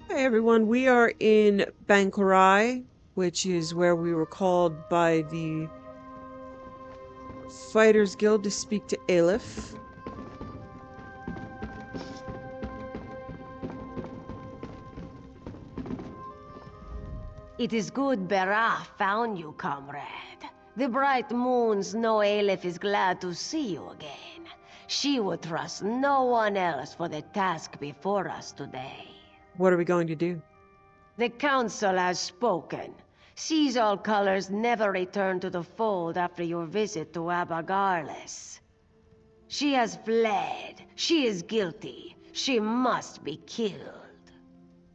Hey everyone, we are in Bankorai, which is where we were called by the Fighters Guild to speak to Aleph. It is good Berah found you, comrade. The bright moons know Aleph is glad to see you again. She would trust no one else for the task before us today. What are we going to do? The council has spoken. Sees all colors never return to the fold after your visit to Abagarles. She has fled. She is guilty. She must be killed.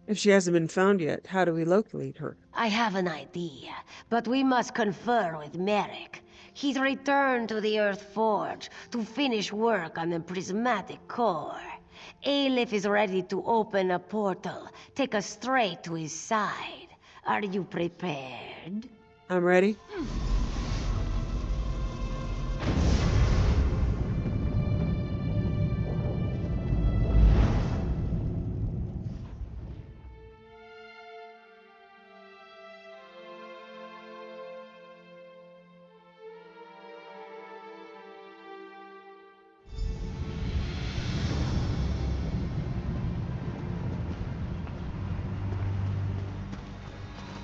If she hasn't been found yet, how do we locate her? I have an idea, but we must confer with Merrick. He's returned to the Earth Forge to finish work on the prismatic core. Aleph is ready to open a portal, take us straight to his side. Are you prepared? I'm ready.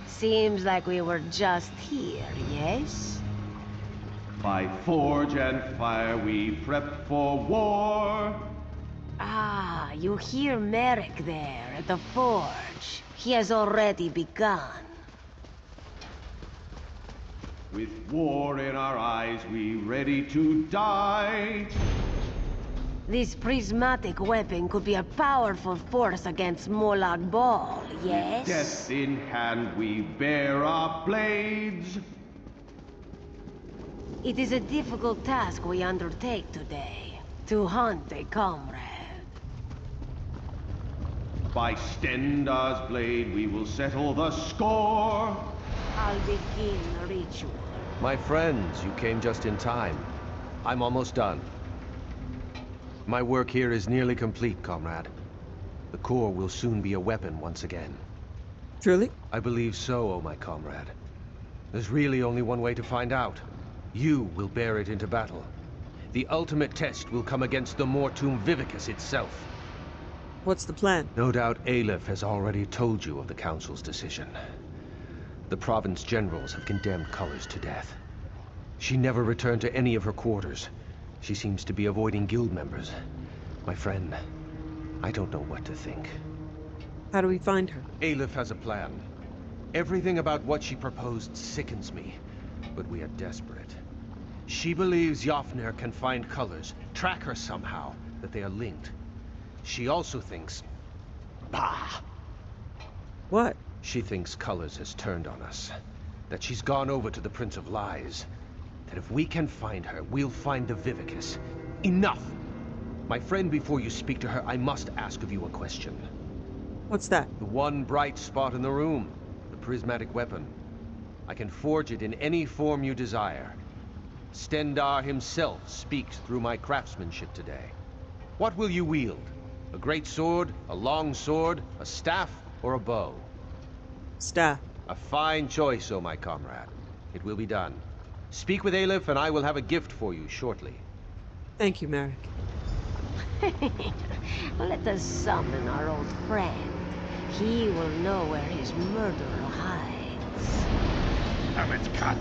Seems like we were just here, yes? By forge and fire we prep for war. Ah, you hear Merrick there at the forge. He has already begun. With war in our eyes, we ready to die. This prismatic weapon could be a powerful force against Molag Bal, yes? Death in hand, we bear our blades. It is a difficult task we undertake today. To hunt a comrade. By Stendar's blade, we will settle the score. I'll begin the ritual. My friends, you came just in time. I'm almost done. My work here is nearly complete, comrade. The core will soon be a weapon once again. Truly? I believe so, oh my comrade. There's really only one way to find out. You will bear it into battle. The ultimate test will come against the Mortum Vivicus itself. What's the plan? No doubt Aleph has already told you of the Council's decision. The province generals have condemned Colors to death. She never returned to any of her quarters. She seems to be avoiding guild members. My friend, I don't know what to think. How do we find her? Aleph has a plan. Everything about what she proposed sickens me, but we are desperate. She believes Jofnir can find Colors, track her somehow, that they are linked. She also thinks... Bah! What? She thinks Colors has turned on us. That she's gone over to the Prince of Lies. That if we can find her, we'll find the Vivicus. Enough! My friend, before you speak to her, I must ask of you a question. What's that? The one bright spot in the room, the prismatic weapon. I can forge it in any form you desire. Stendar himself speaks through my craftsmanship today. What will you wield? A great sword, a long sword, a staff, or a bow? Staff. A fine choice, oh my comrade. It will be done. Speak with Aleph and I will have a gift for you shortly. Thank you, Merrick. Let us summon our old friend. He will know where his murderer hides. Damn it, cat!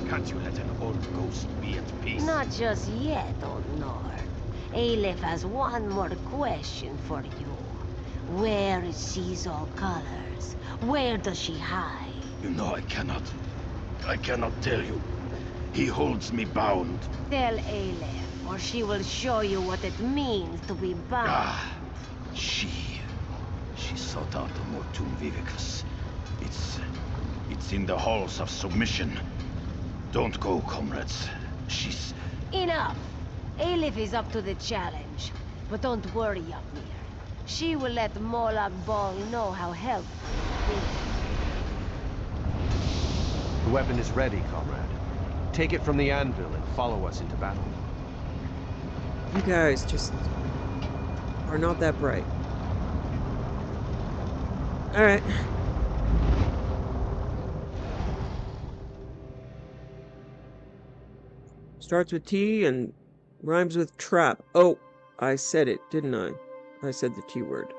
Can't you let an old ghost be at peace? Not just yet, old Nord. Aleph has one more question for you. Where is Sees-All Colors? Where does she hide? You know I cannot. I cannot tell you. He holds me bound. Tell Aleph, or she will show you what it means to be bound. Ah, she sought out the Mortum Vivicus. It's in the halls of submission. Don't go, comrades. She's... Enough! Aleph is up to the challenge. But don't worry, Yopnir. She will let Molag Bal know how helpful you've been. The weapon is ready, comrade. Take it from the anvil and follow us into battle. You guys just are not that bright. All right. Starts with T and rhymes with trap. Oh, I said it, didn't I? I said the T word.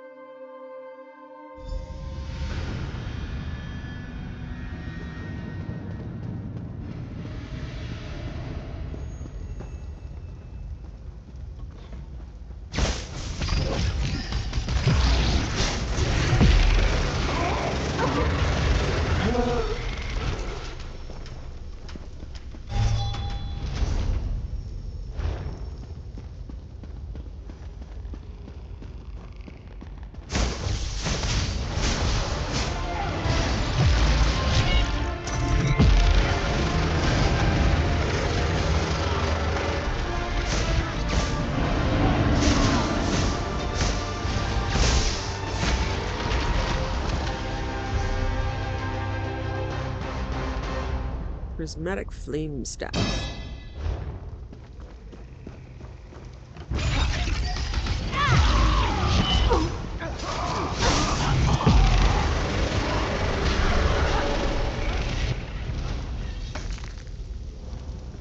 Prismatic flame staff.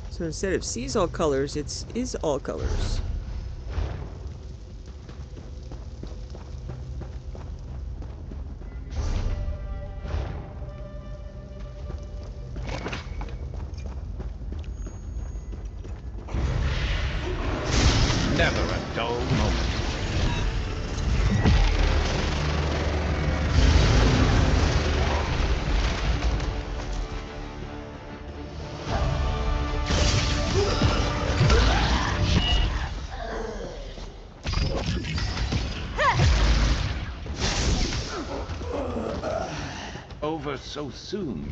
So instead of sees all colors, it's is all colors. Never a dull moment. Over so soon.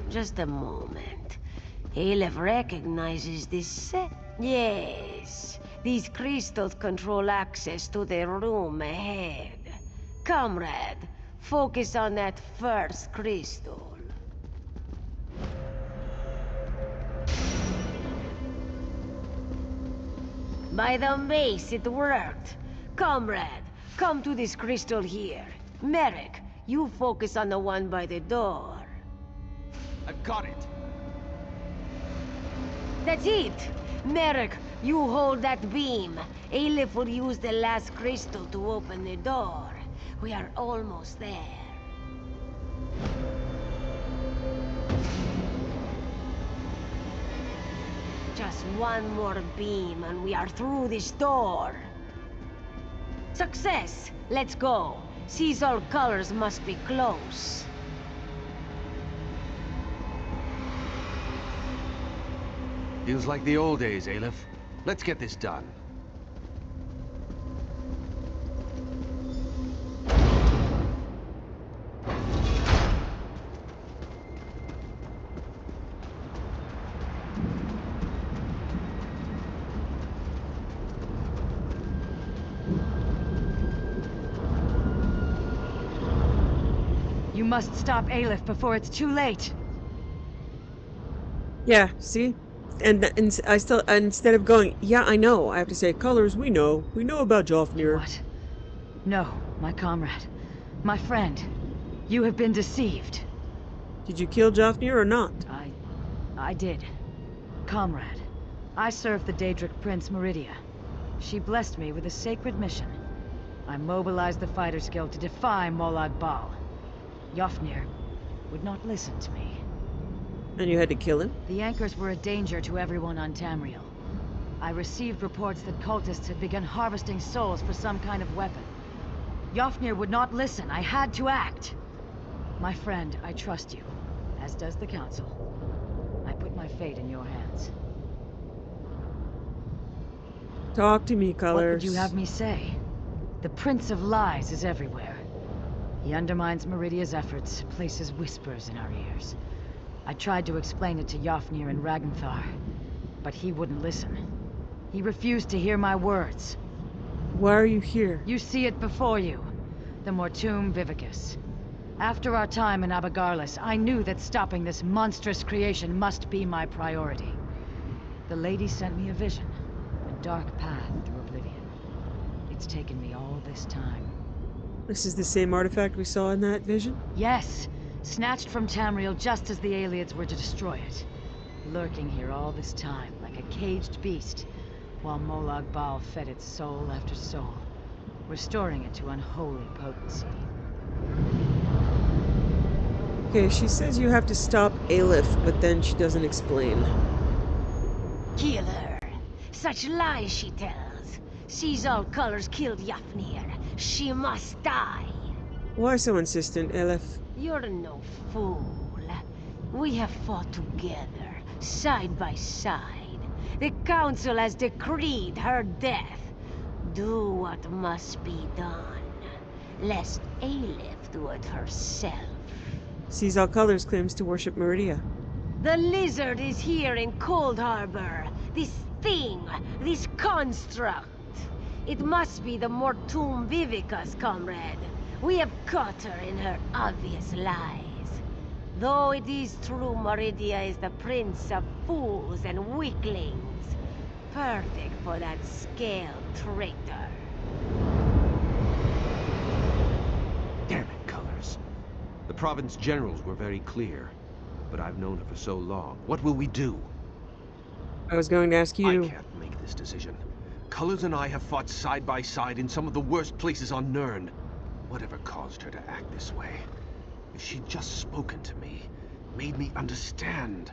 Just a moment. Aleph recognizes this set. Yes. These crystals control access to the room ahead. Comrade, focus on that first crystal. By the mace, it worked. Comrade, come to this crystal here. Merrick, you focus on the one by the door. I've got it. That's it! Merrick, you hold that beam. Aleph will use the last crystal to open the door. We are almost there. Just one more beam and we are through this door. Success! Let's go. Sees all colors must be close. Feels like the old days, Aleph. Let's get this done. You must stop Aleph before it's too late. Yeah, see? And I still, instead of going, yeah, I know, I have to say, colors, we know. We know about Jofnir. What? No, my comrade. My friend. You have been deceived. Did you kill Jofnir or not? I did. Comrade, I served the Daedric Prince Meridia. She blessed me with a sacred mission. I mobilized the Fighters Guild to defy Molag Bal. Jofnir would not listen to me. And you had to kill him? The anchors were a danger to everyone on Tamriel. I received reports that cultists had begun harvesting souls for some kind of weapon. Jofnir would not listen. I had to act. My friend, I trust you, as does the Council. I put my fate in your hands. Talk to me, colors. What would you have me say? The Prince of Lies is everywhere. He undermines Meridia's efforts, places whispers in our ears. I tried to explain it to Jofnir and Ragnthar, but he wouldn't listen. He refused to hear my words. Why are you here? You see it before you. The Mortum Vivicus. After our time in Abigarlis, I knew that stopping this monstrous creation must be my priority. The lady sent me a vision, a dark path through oblivion. It's taken me all this time. This is the same artifact we saw in that vision? Yes, snatched from Tamriel just as the Aelids were to destroy it. Lurking here all this time, like a caged beast, while Molag Bal fed its soul after soul, restoring it to unholy potency. Okay, she says you have to stop Aleph, but then she doesn't explain. Kill her. Such lies she tells. Sees all colors killed Yafnir. She must die. Why so insistent, Aleph? You're no fool. We have fought together, side by side. The Council has decreed her death. Do what must be done, lest Aleph do it herself. Sees all colors, claims to worship Meridia. The lizard is here in Coldharbour. This thing, this construct. It must be the Mortum Vivicus, comrade. We have caught her in her obvious lies. Though it is true Meridia is the prince of fools and weaklings. Perfect for that scaled traitor. Damn it, Colors. The province generals were very clear, but I've known her for so long. What will we do? I was going to ask you. I can't make this decision. Colors and I have fought side by side in some of the worst places on Nirn. Whatever caused her to act this way? If she'd just spoken to me, made me understand.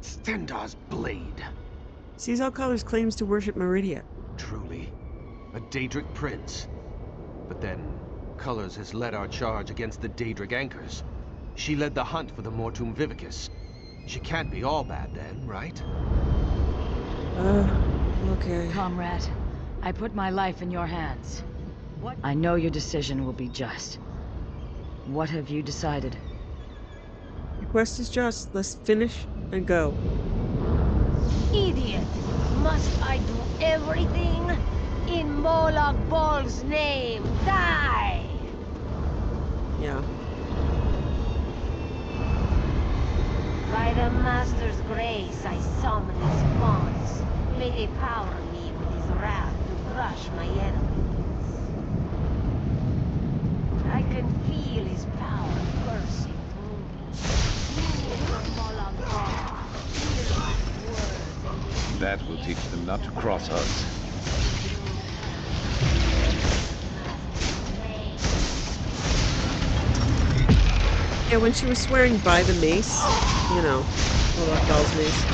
Stendar's blade. Sees all colors, claims to worship Meridia. Truly, a Daedric prince. But then, Colors has led our charge against the Daedric anchors. She led the hunt for the Mortum Vivicus. She can't be all bad then, right? Okay. Comrade, I put my life in your hands. I know your decision will be just. What have you decided? Your quest is just. Let's finish and go. Idiot! Must I do everything? In Molag Bal's name, die! Yeah. By the Master's grace, I summon his fonts. May they power me with his wrath to crush my enemies. I can feel his power coursing through me. You from Molag Bal, hear his words and That will teach them not to cross us. Yeah, when she was swearing by the mace, you know, Molag Bal's mace.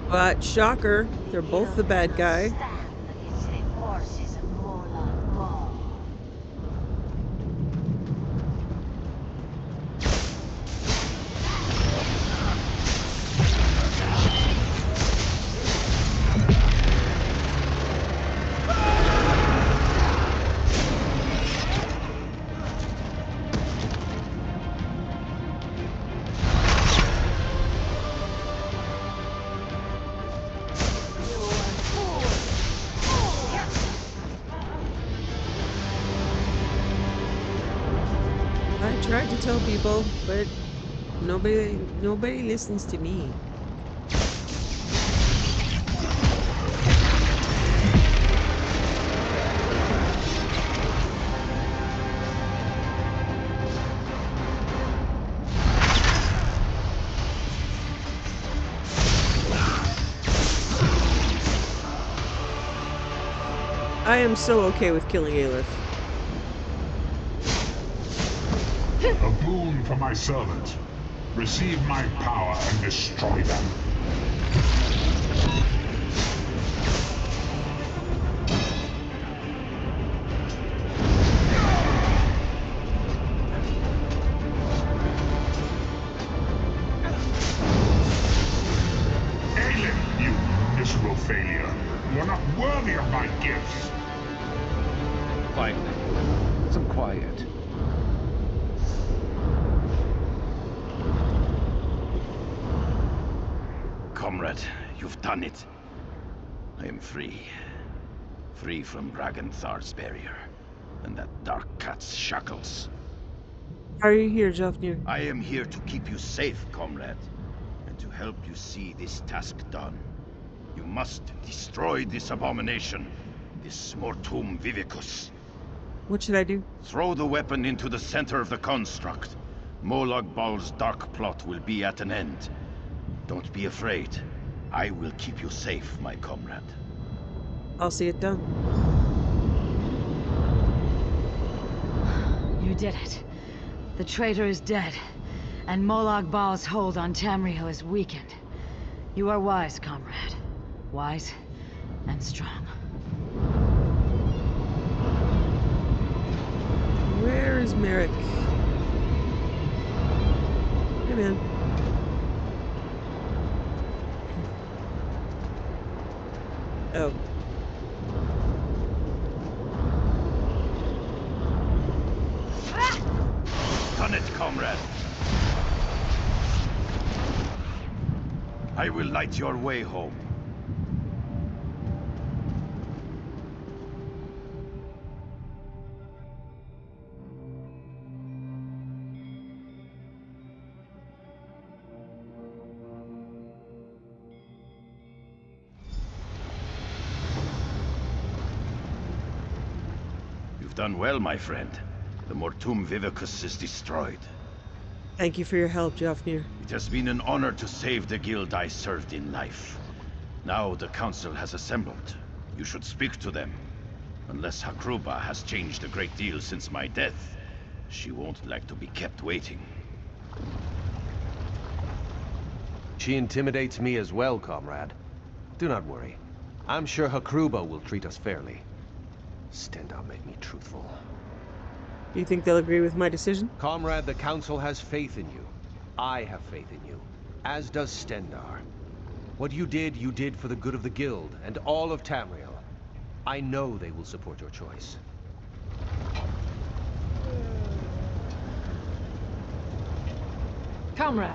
But shocker, they're both the bad guy. stand against the forces of Molag Bal. I tried to tell people, but nobody listens to me. I am so okay with killing Aleph. A boon for my servants. Receive my power and destroy them. Aleph, you miserable failure. You are not worthy of my gifts. Finally, some quiet. Comrade, you've done it. I am free. Free from Raganthar's barrier and that dark cat's shackles. How are you here, Jofnir? I am here to keep you safe, comrade, and to help you see this task done. You must destroy this abomination, this Mortum Vivicus. What should I do? Throw the weapon into the center of the construct. Molag Bal's dark plot will be at an end. Don't be afraid. I will keep you safe, my comrade. I'll see it done. You did it. The traitor is dead, and Molag Bal's hold on Tamriel is weakened. You are wise, comrade. Wise and strong. Where is Merrick? Hey, man. Oh. Done it, comrade. I will light your way home. You've done well, my friend. The Mortum Vivicus is destroyed. Thank you for your help, Jofnir. It has been an honor to save the guild I served in life. Now the council has assembled. You should speak to them. Unless Hakruba has changed a great deal since my death, she won't like to be kept waiting. She intimidates me as well, comrade. Do not worry. I'm sure Hakruba will treat us fairly. Stendar made me truthful. Do you think they'll agree with my decision? Comrade, the council has faith in you. I have faith in you, as does Stendar. What you did for the good of the guild and all of Tamriel. I know they will support your choice. Comrade,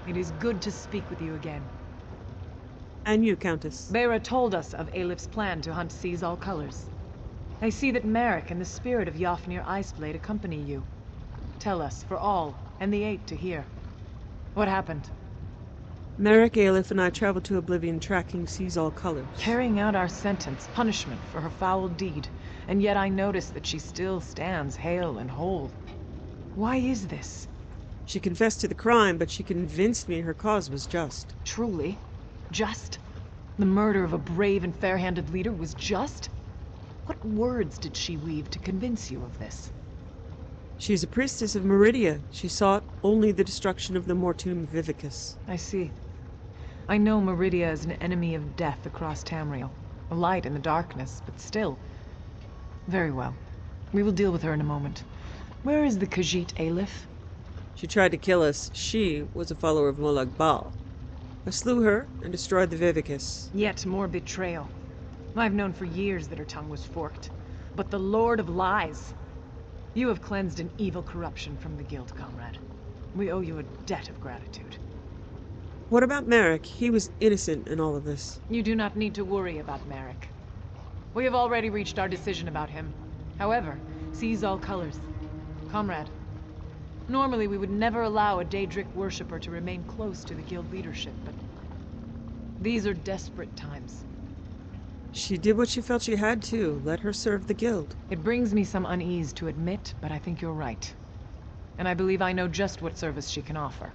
it is good to speak with you again. And you, Countess. Bera told us of Aelif's plan to hunt Seize All Colors. I see that Merrick and the spirit of Jofnir Iceblade accompany you. Tell us, for all, and the Eight to hear. What happened? Merrick, Aelif, and I traveled to Oblivion tracking Seize All Colors. Carrying out our sentence, punishment for her foul deed, and yet I notice that she still stands hale and whole. Why is this? She confessed to the crime, but she convinced me her cause was just. Truly? Just? The murder of a brave and fair-handed leader was just? What words did she weave to convince you of this? She's a priestess of Meridia. She sought only the destruction of the Mortum Vivicus. I see. I know Meridia is an enemy of death across Tamriel. A light in the darkness, but still. Very well. We will deal with her in a moment. Where is the Khajiit Aelif? She tried to kill us. She was a follower of Molag Bal. I slew her and destroyed the Vivicus. Yet more betrayal. I've known for years that her tongue was forked. But the Lord of Lies! You have cleansed an evil corruption from the guild, comrade. We owe you a debt of gratitude. What about Merrick? He was innocent in all of this. You do not need to worry about Merrick. We have already reached our decision about him. However, Seize All Colors. Comrade, normally we would never allow a Daedric worshipper to remain close to the guild leadership, but these are desperate times. She did what she felt she had to. Let her serve the guild. It brings me some unease to admit, but I think you're right. And I believe I know just what service she can offer.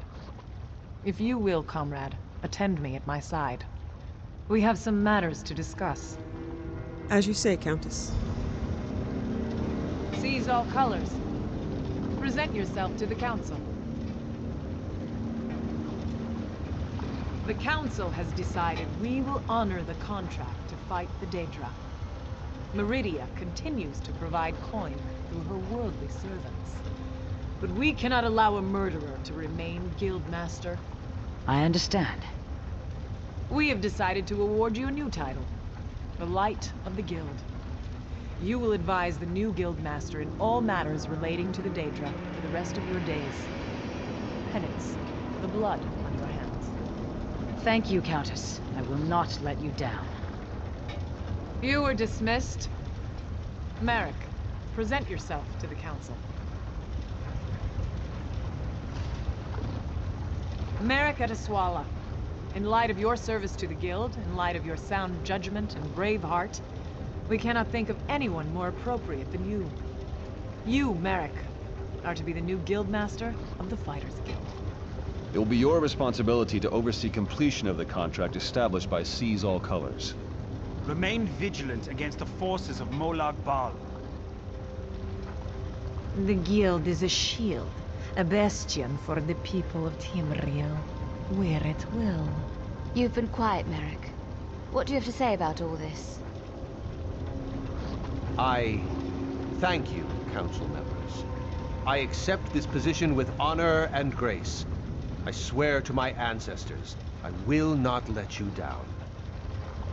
If you will, comrade, attend me at my side. We have some matters to discuss. As you say, Countess. Seize All Colors. Present yourself to the Council. The Council has decided we will honor the contract to fight the Daedra. Meridia continues to provide coin through her worldly servants. But we cannot allow a murderer to remain Guildmaster. I understand. We have decided to award you a new title, the Light of the Guild. You will advise the new guildmaster in all matters relating to the Daedra for the rest of your days. Penance for the blood on your hands. Thank you, Countess. I will not let you down. You are dismissed. Merrick, present yourself to the council. Merrick Eteswalla, in light of your service to the guild, in light of your sound judgment and brave heart, we cannot think of anyone more appropriate than you. You, Merrick, are to be the new guildmaster of the Fighters Guild. It will be your responsibility to oversee completion of the contract established by Seize All Colors. Remain vigilant against the forces of Molag Bal. The guild is a shield, a bastion for the people of Tamriel. Wear it well. You've been quiet, Merrick. What do you have to say about all this? I thank you, council members. I accept this position with honor and grace. I swear to my ancestors, I will not let you down.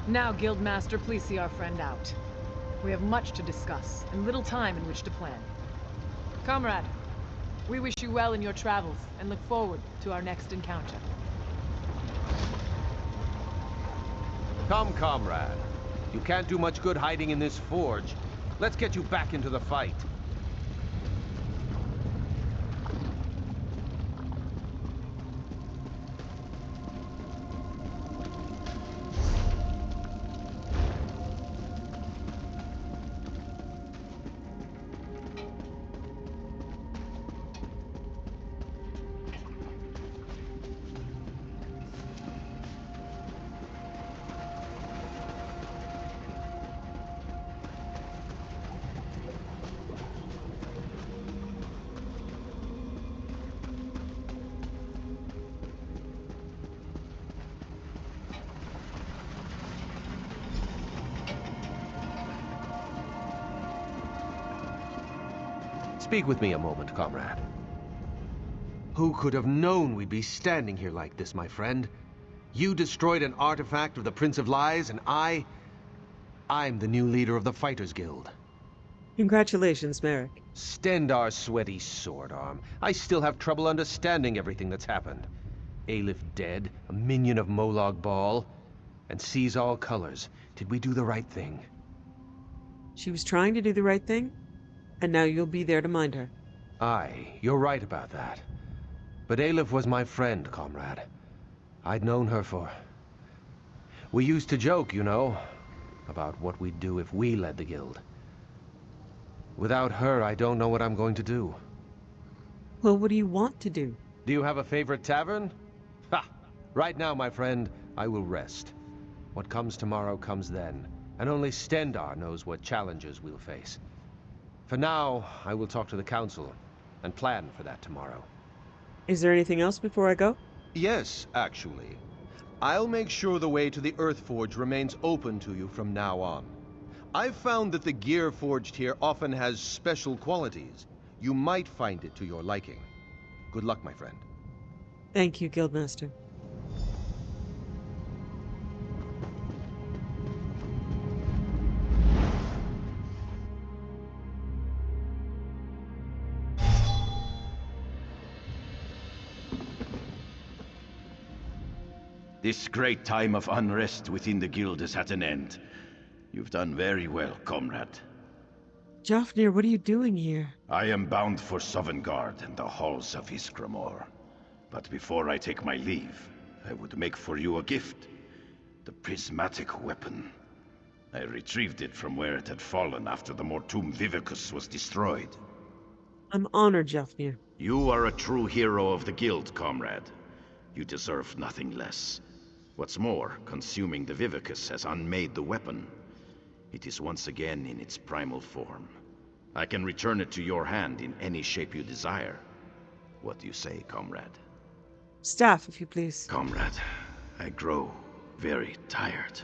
Now, Guildmaster, please see our friend out. We have much to discuss, and little time in which to plan. Comrade, we wish you well in your travels, and look forward to our next encounter. Come, comrade. You can't do much good hiding in this forge. Let's get you back into the fight. Speak with me a moment, comrade. Who could have known we'd be standing here like this, my friend? You destroyed an artifact of the Prince of Lies, and I'm the new leader of the Fighters Guild. Congratulations, Merrick. Stendar's sweaty sword arm. I still have trouble understanding everything that's happened. Aelif dead, a minion of Molag Bal, and Seize All Colors. Did we do the right thing? She was trying to do the right thing, and now you'll be there to mind her. Aye, you're right about that. But Aelif was my friend, comrade. I'd known her for... We used to joke, you know, about what we'd do if we led the guild. Without her, I don't know what I'm going to do. Well, what do you want to do? Do you have a favorite tavern? Ha! Right now, my friend, I will rest. What comes tomorrow comes then, and only Stendar knows what challenges we'll face. For now, I will talk to the council and plan for that tomorrow. Is there anything else before I go? Yes, actually. I'll make sure the way to the Earthforge remains open to you from now on. I've found that the gear forged here often has special qualities. You might find it to your liking. Good luck, my friend. Thank you, Guildmaster. This great time of unrest within the guild is at an end. You've done very well, comrade. Jofnir, what are you doing here? I am bound for Sovngarde and the halls of Iskramor. But before I take my leave, I would make for you a gift. The prismatic weapon. I retrieved it from where it had fallen after the Mortum Vivicus was destroyed. I'm honored, Jofnir. You are a true hero of the guild, comrade. You deserve nothing less. What's more, consuming the Vivicus has unmade the weapon. It is once again in its primal form. I can return it to your hand in any shape you desire. What do you say, comrade? Staff, if you please. Comrade, I grow very tired.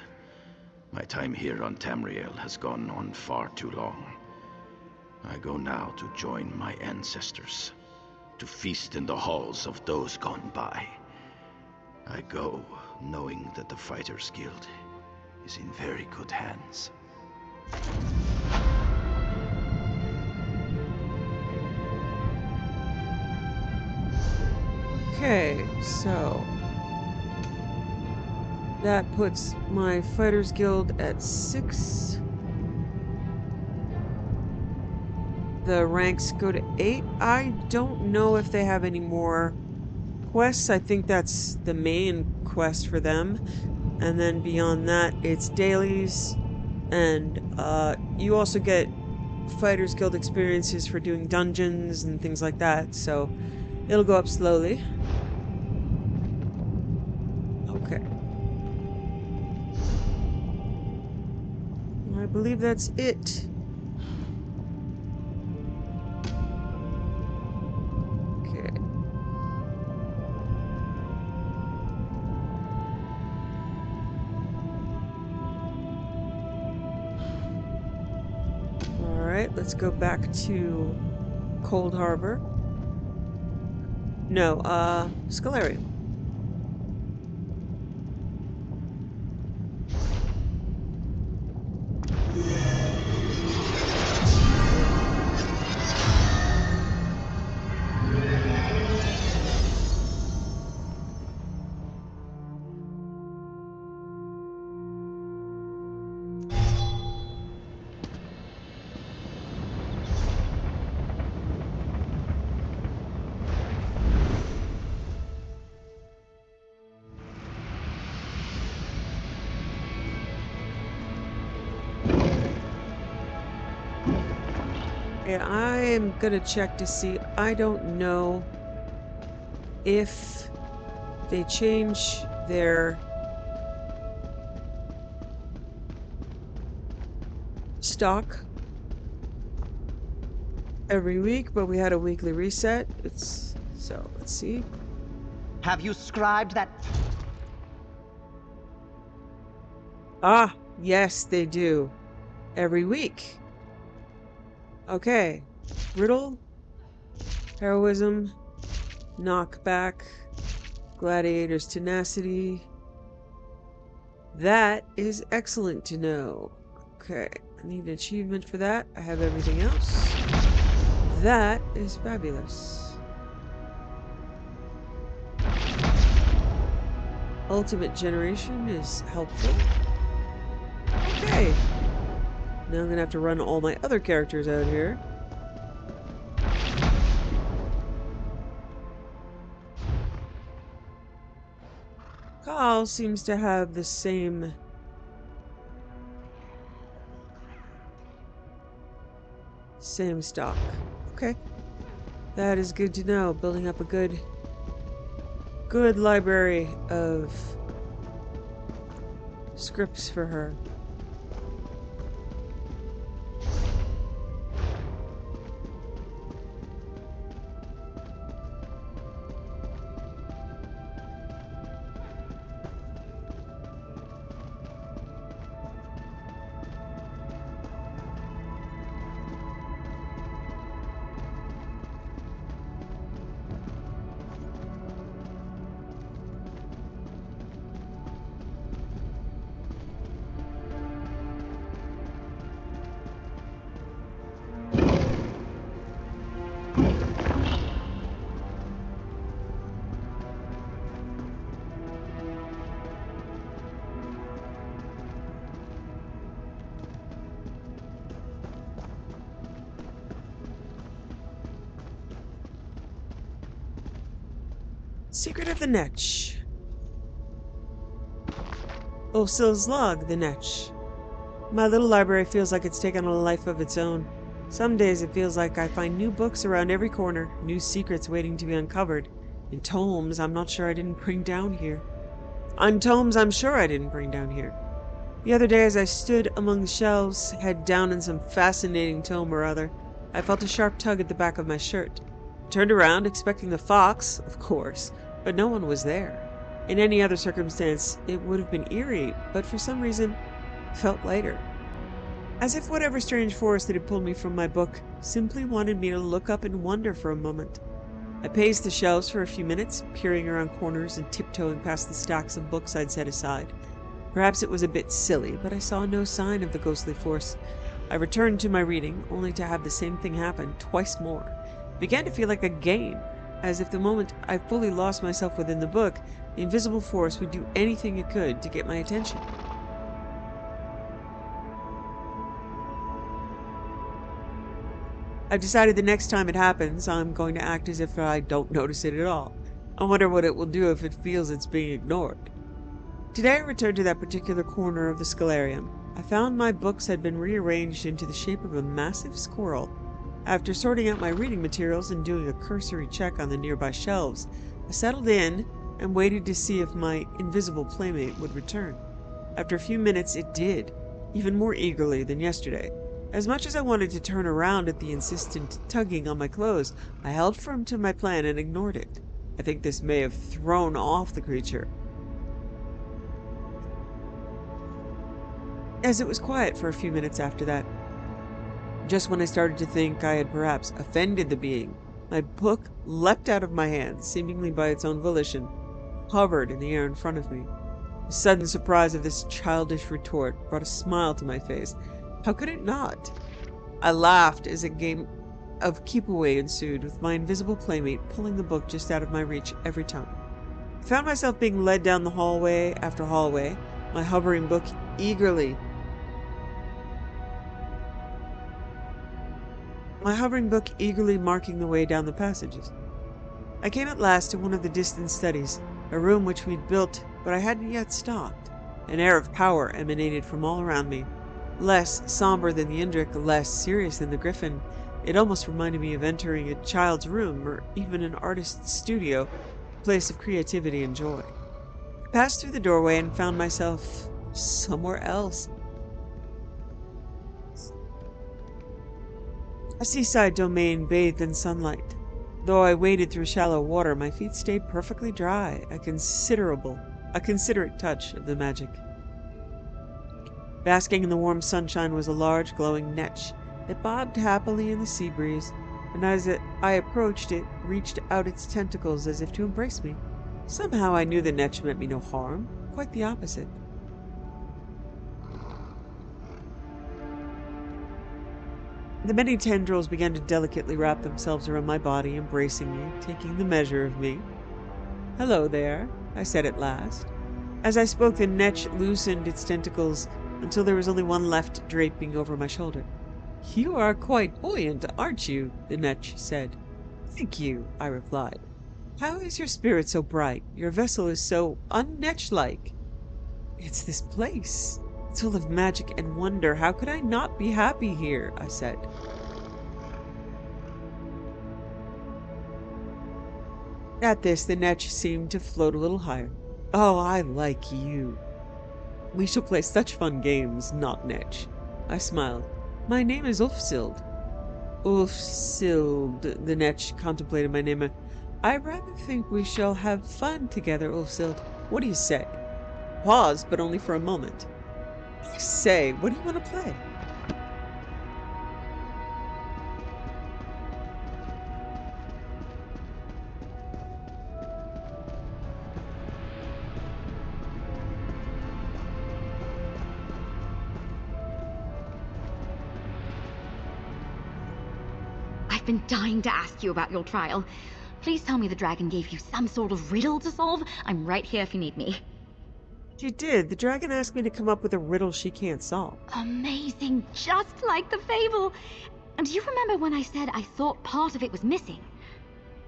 My time here on Tamriel has gone on far too long. I go now to join my ancestors, to feast in the halls of those gone by. I go knowing that the Fighters Guild is in very good hands. Okay, so that puts my Fighters Guild at 6. The ranks go to 8. I don't know if they have any more quests. I think that's the main quest for them. And then beyond that, it's dailies. And you also get Fighters Guild experiences for doing dungeons and things like that. So it'll go up slowly. Okay. I believe that's it. Okay. Alright, let's go back to Coldharbour. No, Scalarium. Yeah, I am gonna check to see. I don't know if they change their stock every week, but we had a weekly reset. So let's see. Have you scribed that? Ah, yes, they do. Every week. Okay. Riddle, heroism, knockback, gladiator's tenacity. That is excellent to know. Okay, I need an achievement for that. I have everything else. That is fabulous. Ultimate generation is helpful. Okay. Now I'm gonna have to run all my other characters out here. Carl seems to have the same stock. Okay. That is good to know. Building up a good library of scripts for her. Secret of the Netch. Osil's log, the Netch. My little library feels like it's taken on a life of its own. Some days it feels like I find new books around every corner, new secrets waiting to be uncovered. And tomes I'm not sure I didn't bring down here. Tomes I'm sure I didn't bring down here. The other day as I stood among the shelves, head down in some fascinating tome or other, I felt a sharp tug at the back of my shirt. Turned around, expecting the fox, of course, but no one was there. In any other circumstance, it would have been eerie, but for some reason, felt lighter. As if whatever strange force that had pulled me from my book simply wanted me to look up and wonder for a moment. I paced the shelves for a few minutes, peering around corners and tiptoeing past the stacks of books I'd set aside. Perhaps it was a bit silly, but I saw no sign of the ghostly force. I returned to my reading, only to have the same thing happen twice more. It began to feel like a game. as if the moment I fully lost myself within the book, the invisible force would do anything it could to get my attention. I've decided the next time it happens, I'm going to act as if I don't notice it at all. I wonder what it will do if it feels it's being ignored. Today I returned to that particular corner of the Scholarium. I found my books had been rearranged into the shape of a massive squirrel. After sorting out my reading materials and doing a cursory check on the nearby shelves, I settled in and waited to see if my invisible playmate would return. After a few minutes, it did, even more eagerly than yesterday. As much as I wanted to turn around at the insistent tugging on my clothes, I held firm to my plan and ignored it. I think this may have thrown off the creature, as it was quiet for a few minutes after that. Just when I started to think I had perhaps offended the being, my book leapt out of my hands, seemingly by its own volition, hovered in the air in front of me. The sudden surprise of this childish retort brought a smile to my face. How could it not? I laughed as a game of keep-away ensued, with my invisible playmate pulling the book just out of my reach every time. I found myself being led down the hallway after hallway, my hovering book eagerly marking the way down the passages. I came at last to one of the distant studies, a room which we'd built, but I hadn't yet stocked. An air of power emanated from all around me. Less somber than the Indrik, less serious than the Griffin, it almost reminded me of entering a child's room or even an artist's studio, a place of creativity and joy. I passed through the doorway and found myself somewhere else. A seaside domain bathed in sunlight. Though I waded through shallow water, my feet stayed perfectly dry, a considerate touch of the magic. Basking in the warm sunshine was a large glowing netch that bobbed happily in the sea breeze, and as I approached it, reached out its tentacles as if to embrace me. Somehow I knew the netch meant me no harm, quite the opposite. The many tendrils began to delicately wrap themselves around my body, embracing me, taking the measure of me. "Hello there," I said at last. As I spoke, the netch loosened its tentacles until there was only one left draping over my shoulder. "You are quite buoyant, aren't you?" the netch said. "Thank you," I replied. "How is your spirit so bright? Your vessel is so un-netch-like." "It's this place. It's full of magic and wonder. How could I not be happy here?" I said. At this, the netch seemed to float a little higher. "Oh, I like you. We shall play such fun games, not netch." I smiled. "My name is Ulfsild." "Ulfsild," the netch contemplated my name. "I rather think we shall have fun together, Ulfsild. What do you say?" Pause, but only for a moment. "I say, what do you want to play?" I've been dying to ask you about your trial. Please tell me the dragon gave you some sort of riddle to solve. I'm right here if you need me. She did. The dragon asked me to come up with a riddle she can't solve. Amazing, just like the fable. And do you remember when I said I thought part of it was missing?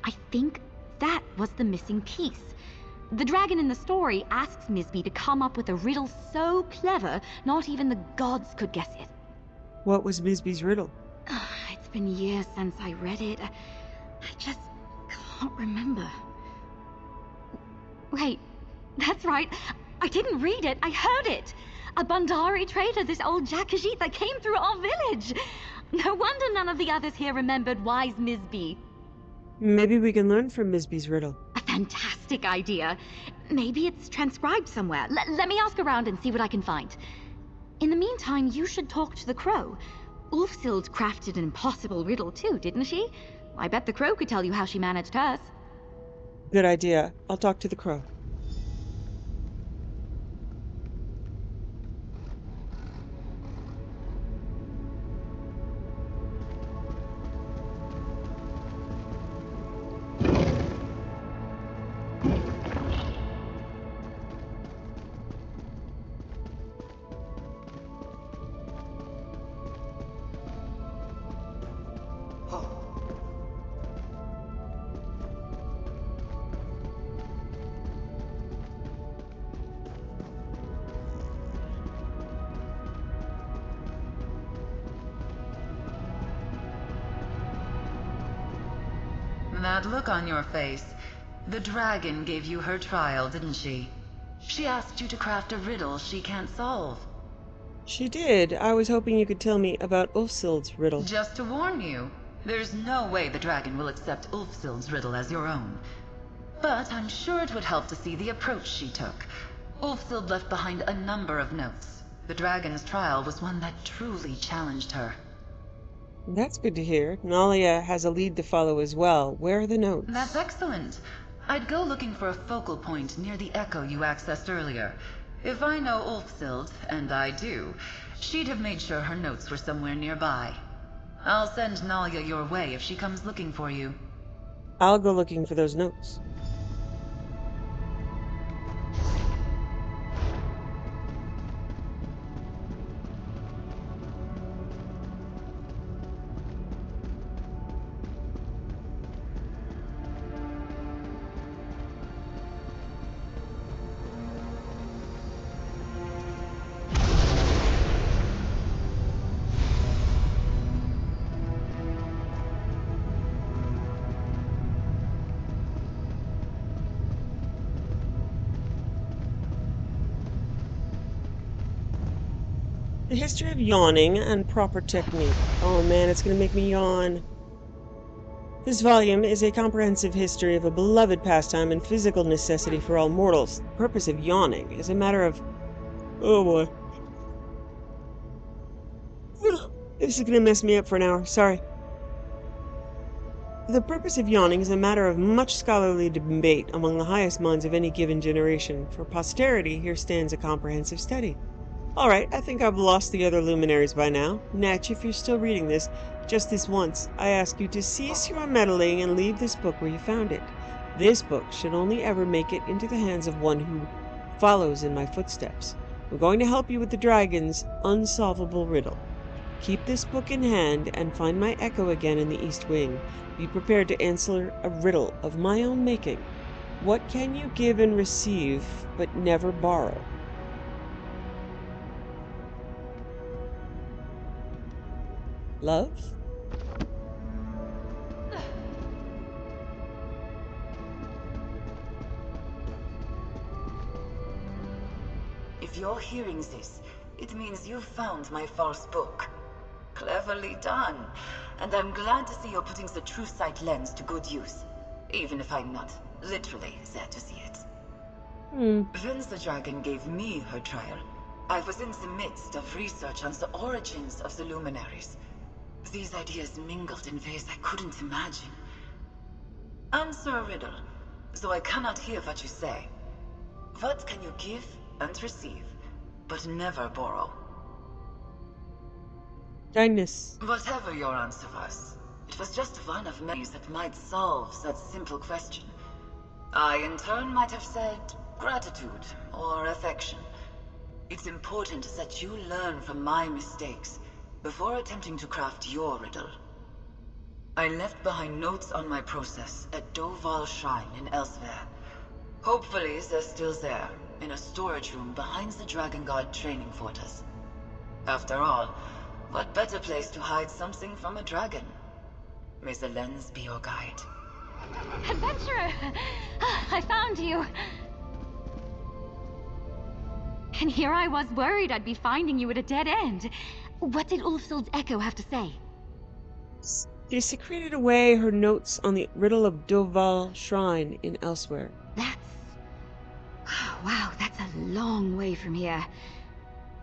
I think that was the missing piece. The dragon in the story asks Misby to come up with a riddle so clever, not even the gods could guess it. What was Misby's riddle? It's been years since I read it. I just can't remember. Wait, that's right. I didn't read it, I heard it. A Bandari trader, this old Jakajit that came through our village. No wonder none of the others here remembered wise Misby. Maybe we can learn from Misby's riddle. A fantastic idea. Maybe it's transcribed somewhere. Let me ask around and see what I can find. In the meantime, you should talk to the crow. Ulfsild crafted an impossible riddle too, didn't she? I bet the crow could tell you how she managed hers. Good idea. I'll talk to the crow. That look on your face. The dragon gave you her trial, didn't she? She asked you to craft a riddle she can't solve. She did. I was hoping you could tell me about Ulfsild's riddle. Just to warn you, there's no way the dragon will accept Ulfsild's riddle as your own. But I'm sure it would help to see the approach she took. Ulfsild left behind a number of notes. The dragon's trial was one that truly challenged her. That's good to hear. Nalia has a lead to follow as well. Where are the notes? That's excellent. I'd go looking for a focal point near the echo you accessed earlier. If I know Ulfsild, and I do, she'd have made sure her notes were somewhere nearby. I'll send Nalia your way if she comes looking for you. I'll go looking for those notes. The history of yawning and proper technique. Oh man, it's going to make me yawn. This volume is a comprehensive history of a beloved pastime and physical necessity for all mortals. The purpose of yawning is a matter of... Oh boy. This is going to mess me up for an hour. Sorry. The purpose of yawning is a matter of much scholarly debate among the highest minds of any given generation. For posterity, here stands a comprehensive study. Alright, I think I've lost the other luminaries by now. Natch, if you're still reading this, just this once, I ask you to cease your meddling and leave this book where you found it. This book should only ever make it into the hands of one who follows in my footsteps. I'm going to help you with the dragon's unsolvable riddle. Keep this book in hand and find my echo again in the East Wing. Be prepared to answer a riddle of my own making. What can you give and receive, but never borrow? Love? If you're hearing this, it means you've found my false book. Cleverly done. And I'm glad to see you're putting the true sight lens to good use. Even if I'm not literally there to see it. When the dragon gave me her trial, I was in the midst of research on the origins of the luminaries. These ideas mingled in ways I couldn't imagine. Answer a riddle, though I cannot hear what you say. What can you give and receive, but never borrow? Kindness. Whatever your answer was, it was just one of many that might solve that simple question. I, in turn, might have said gratitude or affection. It's important that you learn from my mistakes before attempting to craft your riddle. I left behind notes on my process at Doval Shrine in Elsewhere. Hopefully they're still there, in a storage room behind the Dragon Guard training fortress. After all, what better place to hide something from a dragon? May the lens be your guide. Adventurer! I found you! And here I was worried I'd be finding you at a dead end. What did Ulfsild's echo have to say? She secreted away her notes on the riddle of Doval Shrine in Elsewhere. Wow, that's a long way from here.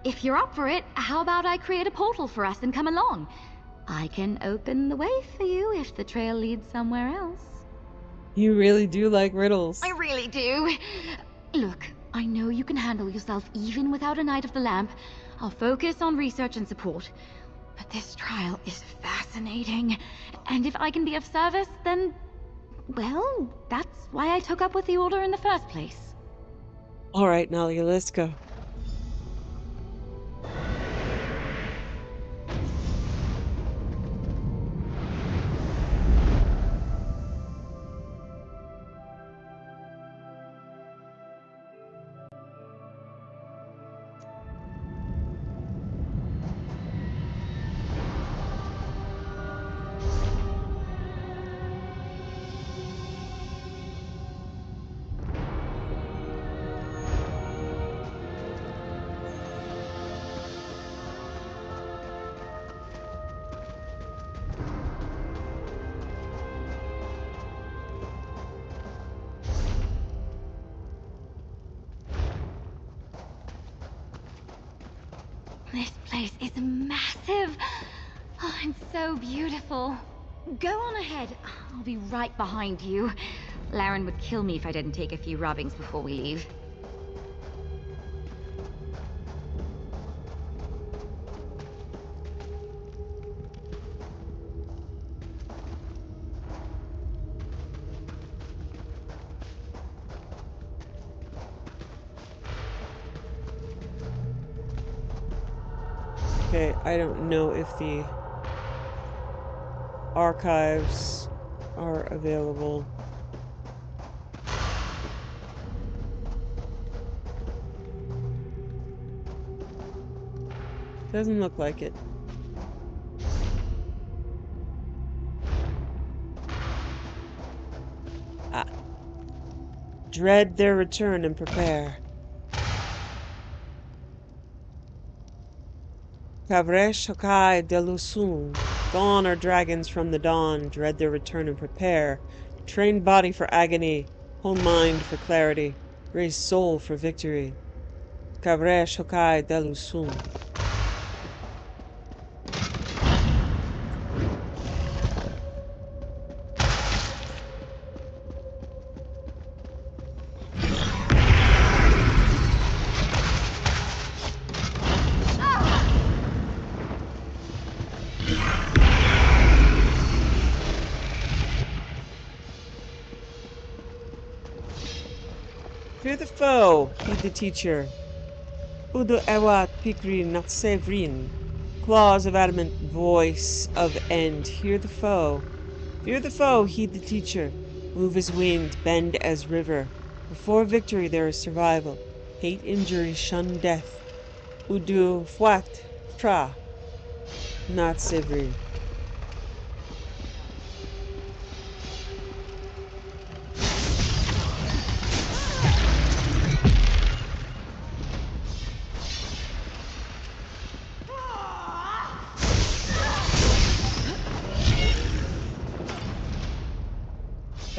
If you're up for it, how about I create a portal for us and come along? I can open the way for you if the trail leads somewhere else. You really do like riddles. I really do. Look, I know you can handle yourself even without a Knight of the Lamp. I'll focus on research and support. But this trial is fascinating. And if I can be of service, then... well, that's why I took up with the Order in the first place. Alright, Nalia, let's go. place is massive. Oh, and so beautiful. Go on ahead. I'll be right behind you. Laren would kill me if I didn't take a few rubbings before we leave. Okay, I don't know if the archives are available. Doesn't look like it. Ah. Dread their return and prepare. Kavresh Hokai Delusum. Gone are dragons from the dawn. Dread their return and prepare. Train body for agony. Hone mind for clarity. Raise soul for victory. Kavresh Hokai Delusum. Fear the foe, heed the teacher. Udu ewat pikri not sevrin. Claws of adamant, voice of end. Hear the foe. Fear the foe, heed the teacher. Move as wind, bend as river. Before victory there is survival. Hate injury, shun death. Udu fwat tra not sevrin.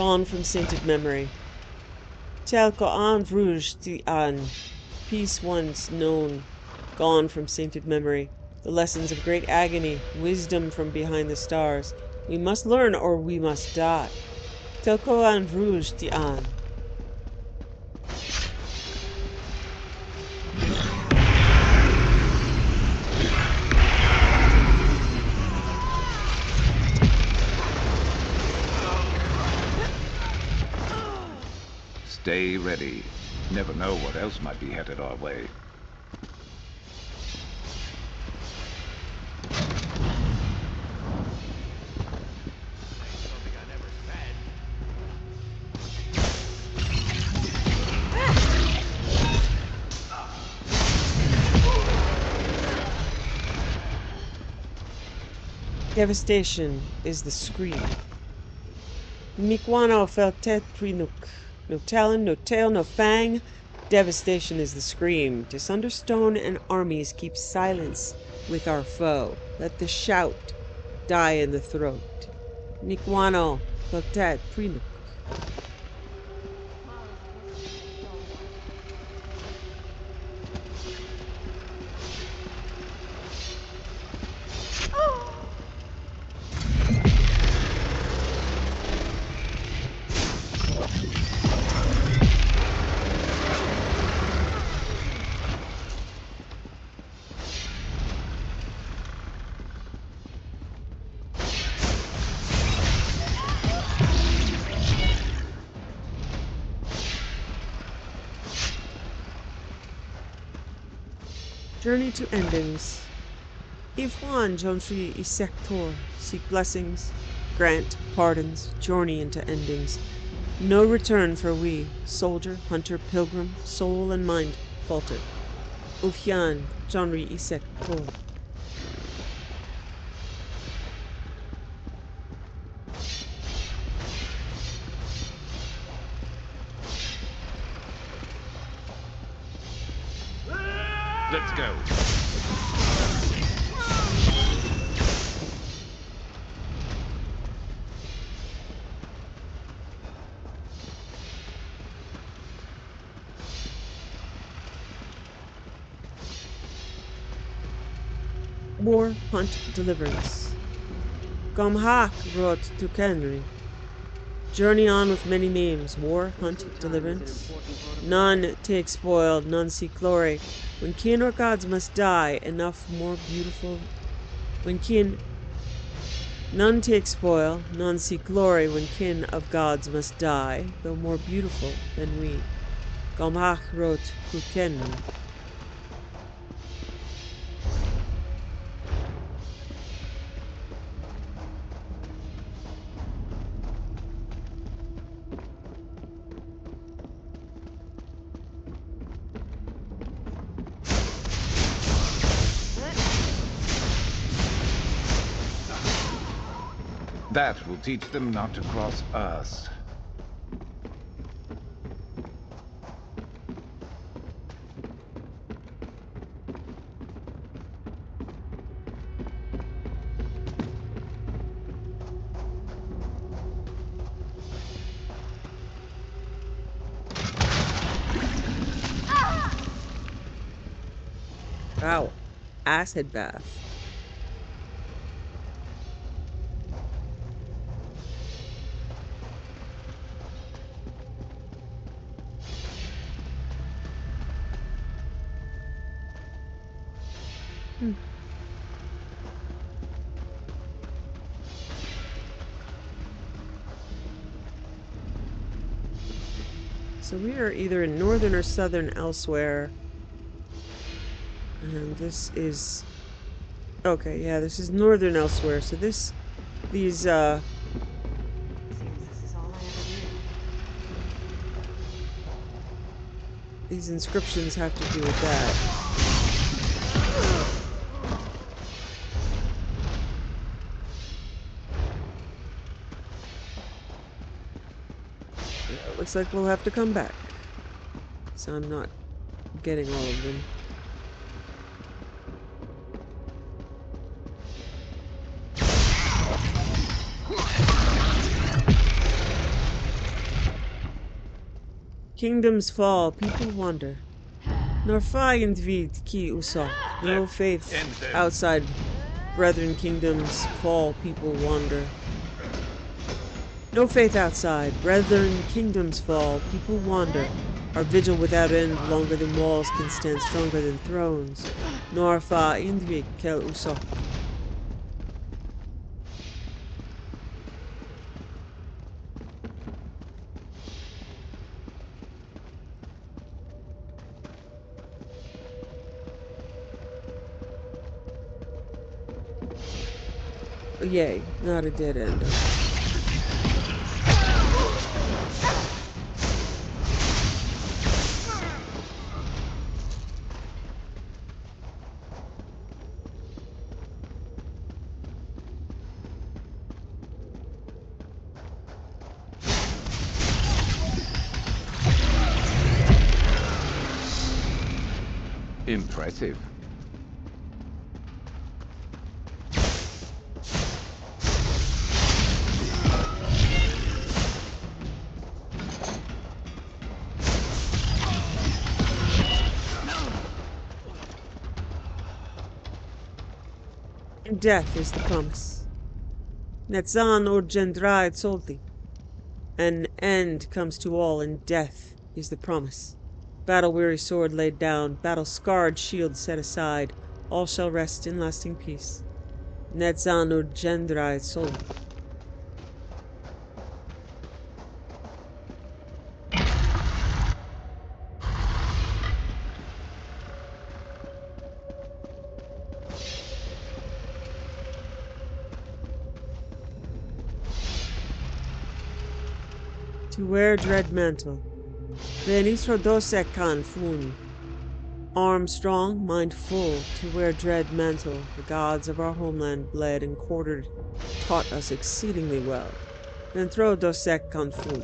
Gone from sainted memory. Telko an vruj ti an. Peace once known. Gone from sainted memory. The lessons of great agony. Wisdom from behind the stars. We must learn or we must die. Telko an vruj ti an. Stay ready. Never know what else might be headed our way. Devastation is the scream. Mikwano feltet prinuk. No talon, no tail, no fang. Devastation is the scream. To sunder stone and armies keep silence with our foe. Let the shout die in the throat. Mikwano feltet prinuk. Journey to endings. If one Jonshi Isektor, seek blessings, grant pardons, journey into endings. No return for we, soldier, hunter, pilgrim, soul and mind falter. Ufyan Jonri Isektor. Let's go. War, hunt, deliverance. Gomhak wrote to Kenry. Journey on with many names. War, hunt, deliverance. None take spoil, none seek glory. When kin or gods must die, enough more beautiful. None take spoil, none seek glory. When kin of gods must die, though more beautiful than we. Gomhak wrote to Kenry. That will teach them not to cross us. Wow. Acid bath. So we are either in northern or southern elsewhere. And this is... Okay, yeah, this is northern elsewhere. So these, Seems this is all I ever knew. these inscriptions have to do with that. Yeah, it looks like we'll have to come back. So I'm not getting all of them. Kingdoms fall, people wander. Nor find vid ki usok. No faith outside. Brethren, kingdoms fall, people wander. No faith outside. Brethren, kingdoms fall, people wander. Our vigil without end, longer than walls can stand, stronger than thrones. Nor fa indvik kel usok. Yay, not a dead end. Impressive. And death is the promise. Netzan urgendrai solti. An end comes to all, and death is the promise. Battle-weary sword laid down, battle-scarred shield set aside, all shall rest in lasting peace. Netzan urgendrai solti. To wear dread mantle. Venistro dosek kan fun. Arm strong, mind full, to wear dread mantle. The gods of our homeland bled and quartered, taught us exceedingly well. Then throw dosek kan fun.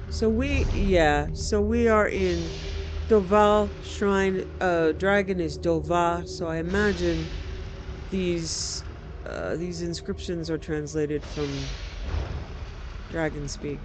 So we are in Doval Shrine. Dragon is Dova, so I imagine these inscriptions are translated from Dragon speak.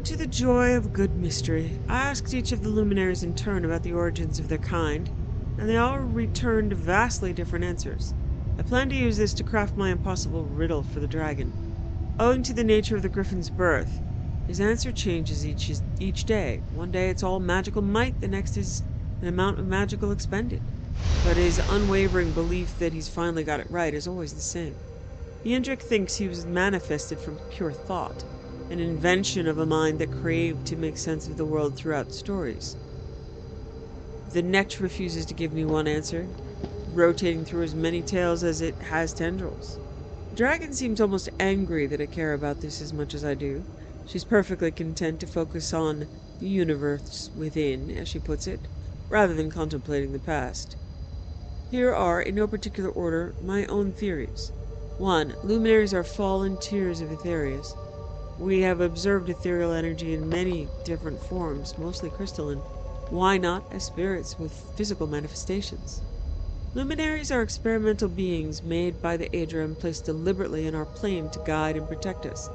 to the joy of good mystery. I asked each of the luminaries in turn about the origins of their kind, and they all returned vastly different answers. I plan to use this to craft my impossible riddle for the dragon. Owing to the nature of the griffin's birth, his answer changes each day. One day it's all magical might, the next is an amount of magical expended. But his unwavering belief that he's finally got it right is always the same. The Indrik thinks he was manifested from pure thought, an invention of a mind that craved to make sense of the world throughout stories. The Netch refuses to give me one answer, rotating through as many tales as it has tendrils. The dragon seems almost angry that I care about this as much as I do. She's perfectly content to focus on the universe within, as she puts it, rather than contemplating the past. Here are, in no particular order, my own theories. 1. Luminaries are fallen tiers of Aetherius. We have observed ethereal energy in many different forms, mostly crystalline. Why not as spirits with physical manifestations? Luminaries are experimental beings made by the Aedra and placed deliberately in our plane to guide and protect us.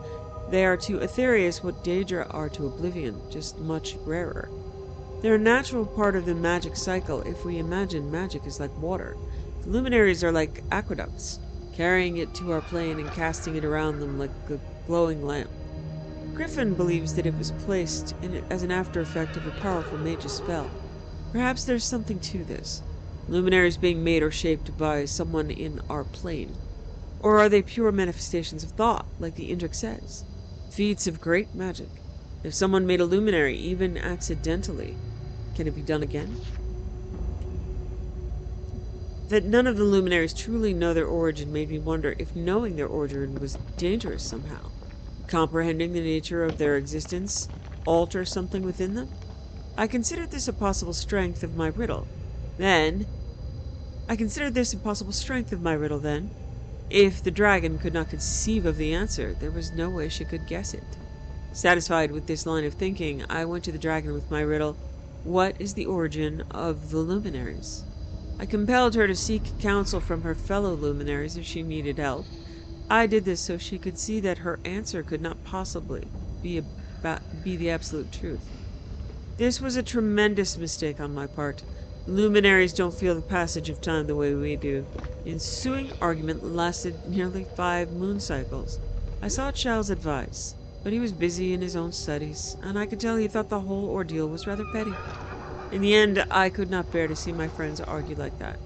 They are to Aetherius what Daedra are to Oblivion, just much rarer. They're a natural part of the magic cycle if we imagine magic is like water. The luminaries are like aqueducts, carrying it to our plane and casting it around them like a glowing lamp. Griffin believes that it was placed in it as an after effect of a powerful mage's spell. Perhaps there's something to this. Luminaries being made or shaped by someone in our plane. Or are they pure manifestations of thought, like the Indrik says? Feats of great magic. If someone made a luminary, even accidentally, can it be done again? That none of the luminaries truly know their origin made me wonder if knowing their origin was dangerous somehow. Comprehending the nature of their existence alter something within them? I considered this a possible strength of my riddle. Then, if the dragon could not conceive of the answer, there was no way she could guess it. Satisfied with this line of thinking, I went to the dragon with my riddle, "What is the origin of the luminaries?" I compelled her to seek counsel from her fellow luminaries if she needed help. I did this so she could see that her answer could not possibly be the absolute truth. This was a tremendous mistake on my part. Luminaries don't feel the passage of time the way we do. The ensuing argument lasted nearly 5 moon cycles. I sought Shell's advice, but he was busy in his own studies, and I could tell he thought the whole ordeal was rather petty. In the end, I could not bear to see my friends argue like that.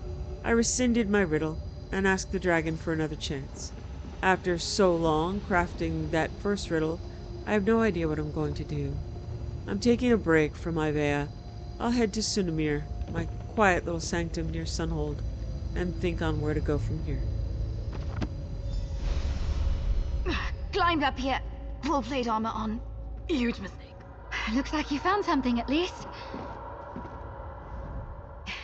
I rescinded my riddle and asked the dragon for another chance. After so long crafting that first riddle, I have no idea what I'm going to do. I'm taking a break from Ivea. I'll head to Sunamir, my quiet little sanctum near Sunhold, and think on where to go from here. Climbed up here, full plate armor on. Huge mistake. Looks like you found something at least.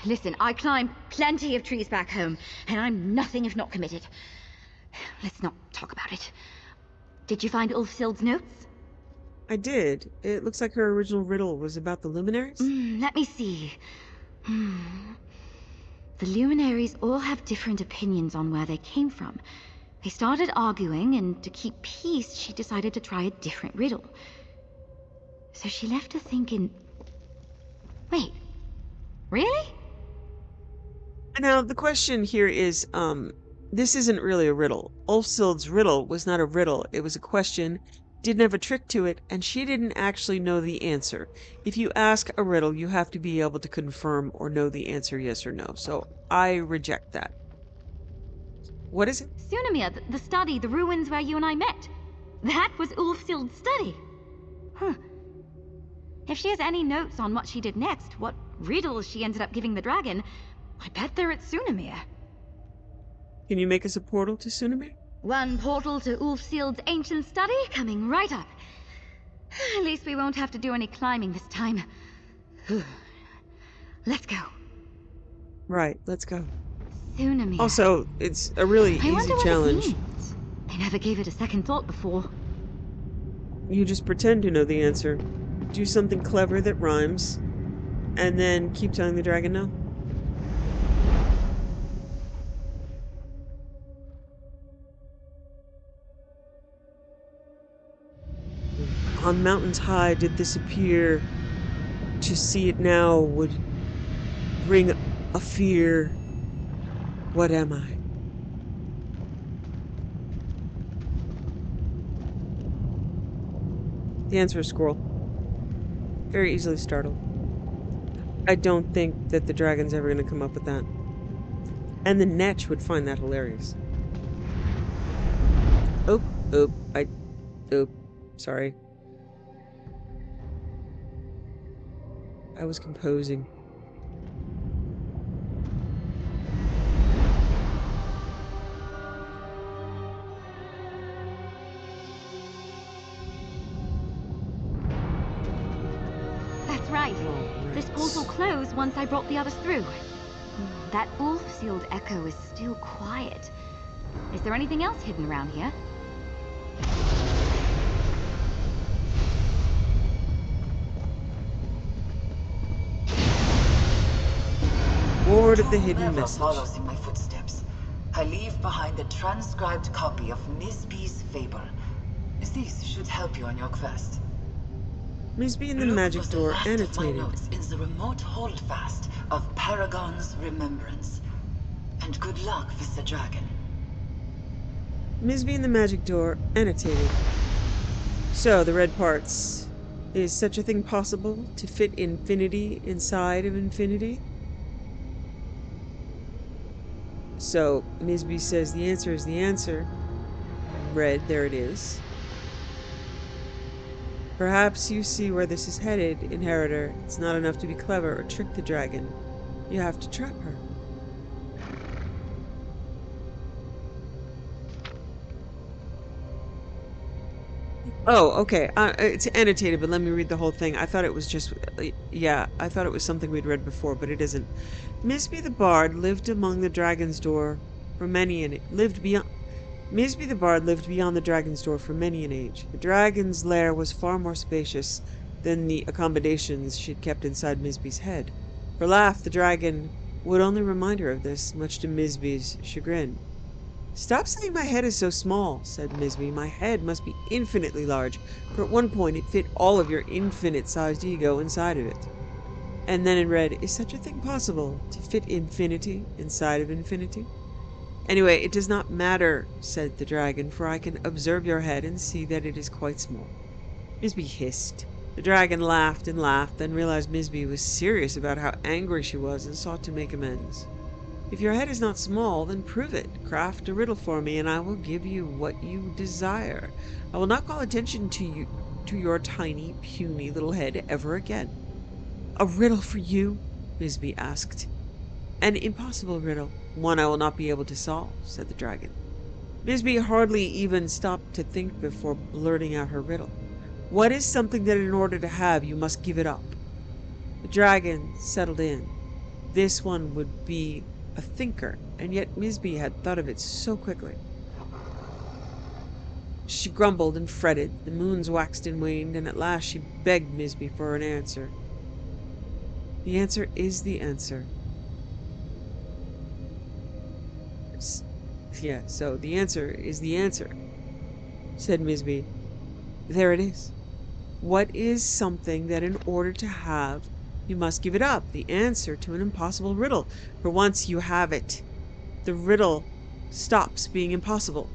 Listen, I climbed plenty of trees back home, and I'm nothing if not committed. Let's not talk about it. Did you find Ulfsild's notes? I did. It looks like her original riddle was about the luminaries. Let me see. The luminaries all have different opinions on where they came from. They started arguing, and to keep peace, she decided to try a different riddle. So she left her thinking... Wait, really? Now, the question here is, this isn't really a riddle. Ulfsild's riddle was not a riddle. It was a question, didn't have a trick to it, and she didn't actually know the answer. If you ask a riddle, you have to be able to confirm or know the answer, yes or no. So I reject that. What is it? Sunamir, the study, the ruins where you and I met. That was Ulfsild's study. Huh. If she has any notes on what she did next, what riddles she ended up giving the dragon, I bet they're at Sunamir. Can you make us a portal to Sunamir? One portal to Ulfsild's ancient study coming right up. At least we won't have to do any climbing this time. Let's go. Right, let's go. Sunamir. Also, it's a really I easy wonder what challenge. it means. They never gave it a second thought before. You just pretend to know the answer. Do something clever that rhymes, and then keep telling the dragon no. on mountains high did this appear. To see it now would bring a fear. What am I? The answer is squirrel. Very easily startled. I don't think that the dragon's ever going to come up with that. And the Netch would find that hilarious. Sorry. I was composing. That's right. This portal closed once I brought the others through. That wolf-sealed echo is still quiet. Is there anything else hidden around here? Ward of the hidden Whoever message. follows in my footsteps, I leave behind a transcribed copy of Nisbe's fable. This should help you on your quest. Misby and the Look magic for the door last of my annotated. notes in the remote holdfast of Paragon's remembrance. And good luck with the dragon. Misby and the magic door annotated. So, the red parts. Is such a thing possible? To fit infinity inside of infinity? So, Misby says the answer is the answer. Red, there it is. Perhaps you see where this is headed, Inheritor. It's not enough to be clever or trick the dragon. You have to trap her. Oh, okay. It's annotated, but let me read the whole thing. I thought it was just... Yeah, I thought it was something we'd read before, but it isn't. Misby the Bard lived among the Dragon's Door for many an... Misby the Bard lived beyond the Dragon's Door for many an age. The dragon's lair was far more spacious than the accommodations she'd kept inside Misby's head. For laugh, the dragon would only remind her of this, much to Misby's chagrin. Stop saying my head is so small, said Misby. My head must be infinitely large, for at one point it fit all of your infinite-sized ego inside of it. And then in red, is such a thing possible, to fit infinity inside of infinity? Anyway, it does not matter, said the dragon, for I can observe your head and see that it is quite small. Misby hissed. The dragon laughed and laughed, then realized Misby was serious about how angry she was and sought to make amends. If your head is not small, then prove it. Craft a riddle for me, and I will give you what you desire. I will not call attention to your tiny, puny little head ever again. A riddle for you? Misby asked. An impossible riddle. One I will not be able to solve, said the dragon. Misby hardly even stopped to think before blurting out her riddle. What is something that in order to have you must give it up? The dragon settled in. This one would be a thinker, and yet Misby had thought of it so quickly. She grumbled and fretted, the moons waxed and waned, and at last she begged Misby for an answer. The answer is the answer. Yeah, so the answer is the answer, said Misby. There it is. What is something that in order to have, you must give it up? The answer to an impossible riddle. For once you have it, the riddle stops being impossible.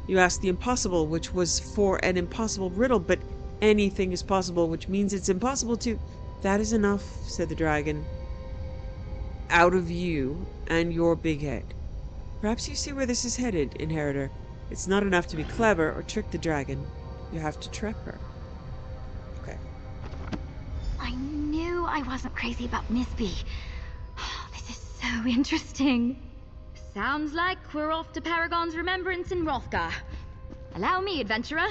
You ask the impossible, which was for an impossible riddle, but anything is possible, which means it's impossible to... That is enough, said the dragon. Out of you and your big head. Perhaps you see where this is headed, Inheritor. It's not enough to be clever or trick the dragon. You have to trap her. Okay. I knew I wasn't crazy about Misby. This is so interesting. Sounds like we're off to Paragon's remembrance in Rothgar. Allow me, adventurer.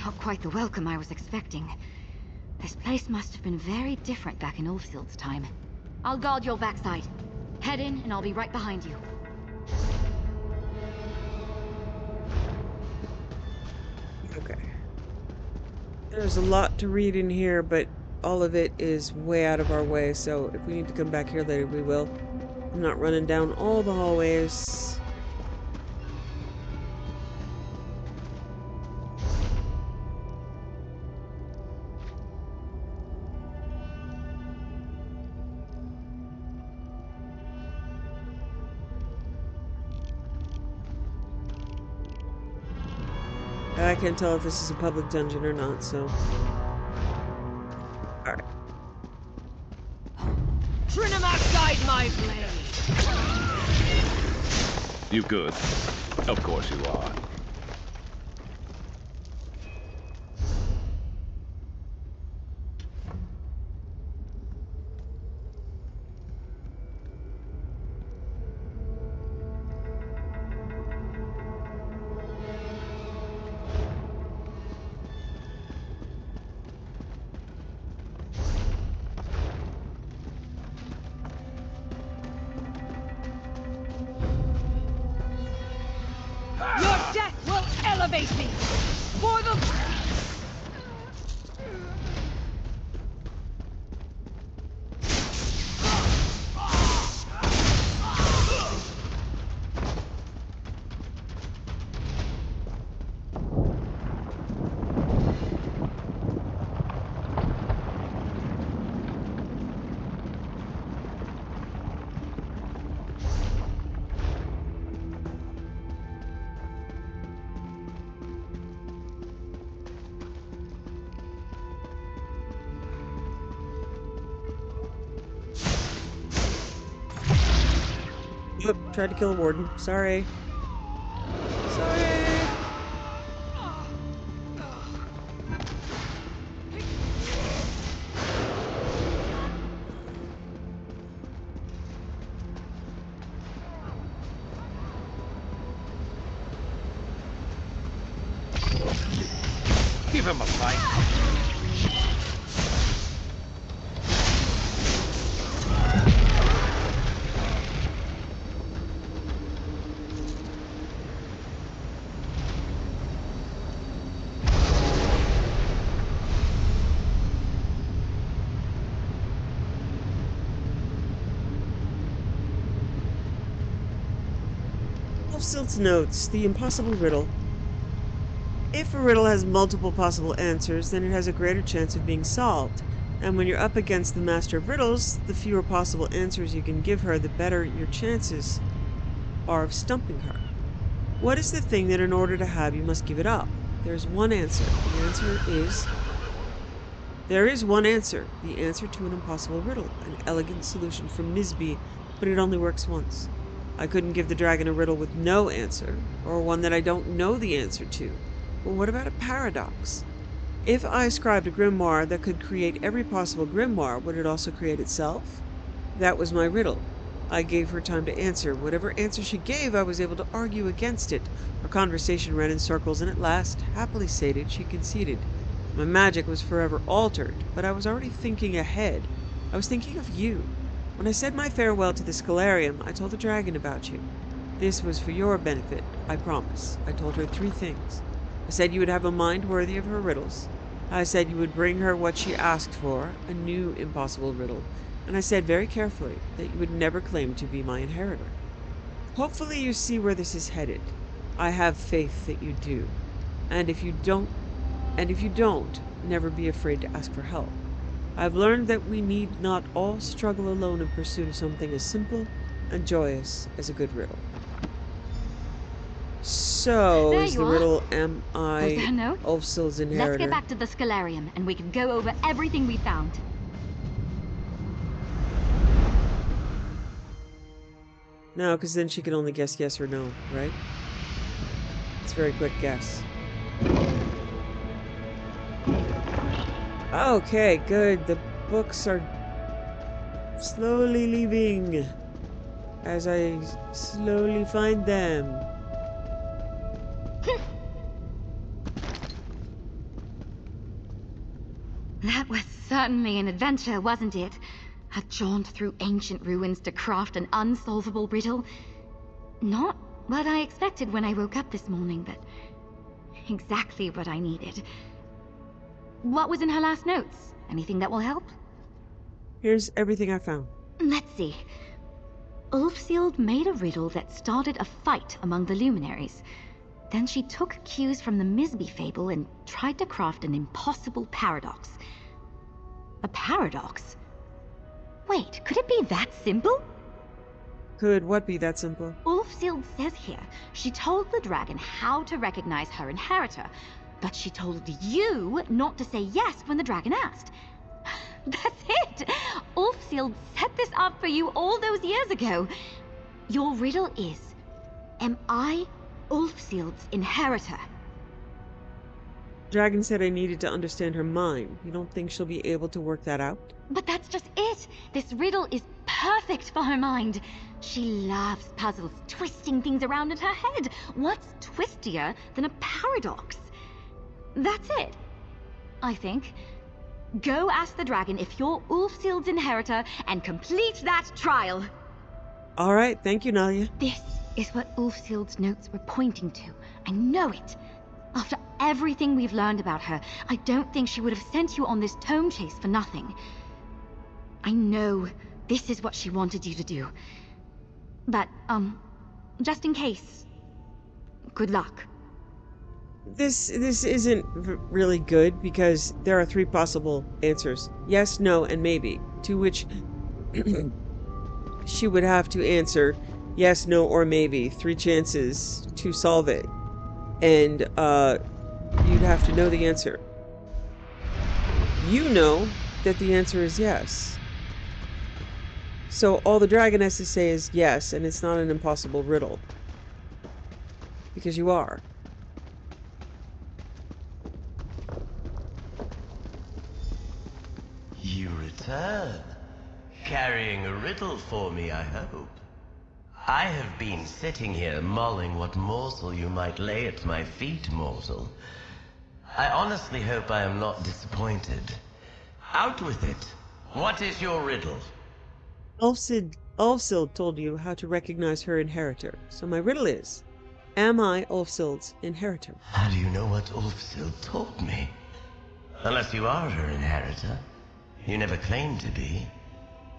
Not quite the welcome I was expecting. This place must have been very different back in Ulfsild's time. I'll guard your backside. Head in, and I'll be right behind you. Okay. There's a lot to read in here, but all of it is way out of our way, so if we need to come back here later, we will. I'm not running down all the hallways. I can't tell if this is a public dungeon or not, so... Alright. Trinimac guide my blade! You good? Of course you are. Your death will elevate me! For the... Oop, tried to kill a warden. Sorry. Sorry! Give him a fight. Ulfsild's notes, the impossible riddle. If a riddle has multiple possible answers, then it has a greater chance of being solved. And when you're up against the master of riddles, the fewer possible answers you can give her, the better your chances are of stumping her. What is the thing that in order to have you must give it up? There's one answer. The answer is... There is one answer. The answer to an impossible riddle. An elegant solution from Nisby, but it only works once. I couldn't give the dragon a riddle with no answer, or one that I don't know the answer to. Well, what about a paradox? If I ascribed a grimoire that could create every possible grimoire, would it also create itself? That was my riddle. I gave her time to answer. Whatever answer she gave, I was able to argue against it. Our conversation ran in circles, and at last, happily sated, she conceded. My magic was forever altered, but I was already thinking ahead. I was thinking of you. When I said my farewell to the Scalarium, I told the dragon about you. This was for your benefit, I promise. I told her 3 things. I said you would have a mind worthy of her riddles. I said you would bring her what she asked for, a new impossible riddle. And I said very carefully that you would never claim to be my inheritor. Hopefully you see where this is headed. I have faith that you do. And if you don't, never be afraid to ask for help. I've learned that we need not all struggle alone in pursuit of something as simple and joyous as a good riddle. So, There is you the are. riddle, am I Was that a note? Ulfsild's Let's inheritor? get back to the Scalarium, and we can go over everything we found. No, because then she can only guess yes or no, right? It's a very quick guess. Okay, good. The books are slowly leaving as I slowly find them. That was certainly an adventure, wasn't it? A jaunt through ancient ruins to craft an unsolvable riddle. Not what I expected when I woke up this morning, but exactly what I needed. What was in her last notes? Anything that will help? Here's everything I found. Let's see. Ulfsild made a riddle that started a fight among the luminaries. Then she took cues from the Misby fable and tried to craft an impossible paradox. A paradox? Wait, could it be that simple? Could what be that simple? Ulfsild says here she told the dragon how to recognize her inheritor, but she told you not to say yes when the dragon asked. That's it! Ulfsild set this up for you all those years ago. Your riddle is, am I Ulfsild's inheritor? Dragon said I needed to understand her mind. You don't think she'll be able to work that out? But that's just it! This riddle is perfect for her mind. She loves puzzles, twisting things around in her head. What's twistier than a paradox? That's it, I think. Go ask the dragon if you're Ulfsild's inheritor and complete that trial. All right, thank you, Nalia. This is what Ulfsild's notes were pointing to. I know it. After everything we've learned about her, I don't think she would have sent you on this tome chase for nothing. I know this is what she wanted you to do. But, just in case, good luck. This isn't really good because there are 3 possible answers. Yes, no, and maybe. To which she would have to answer yes, no, or maybe. 3 chances to solve it. And you'd have to know the answer. You know that the answer is yes. So all the dragon has to say is yes, and it's not an impossible riddle. Because you are. You return, carrying a riddle for me, I hope. I have been sitting here mulling what morsel you might lay at my feet, mortal. I honestly hope I am not disappointed. Out with it. What is your riddle? Ulfsild told you how to recognize her inheritor. So my riddle is, am I Ulfsild's inheritor? How do you know what Ulfsild told me? Unless you are her inheritor. You never claimed to be.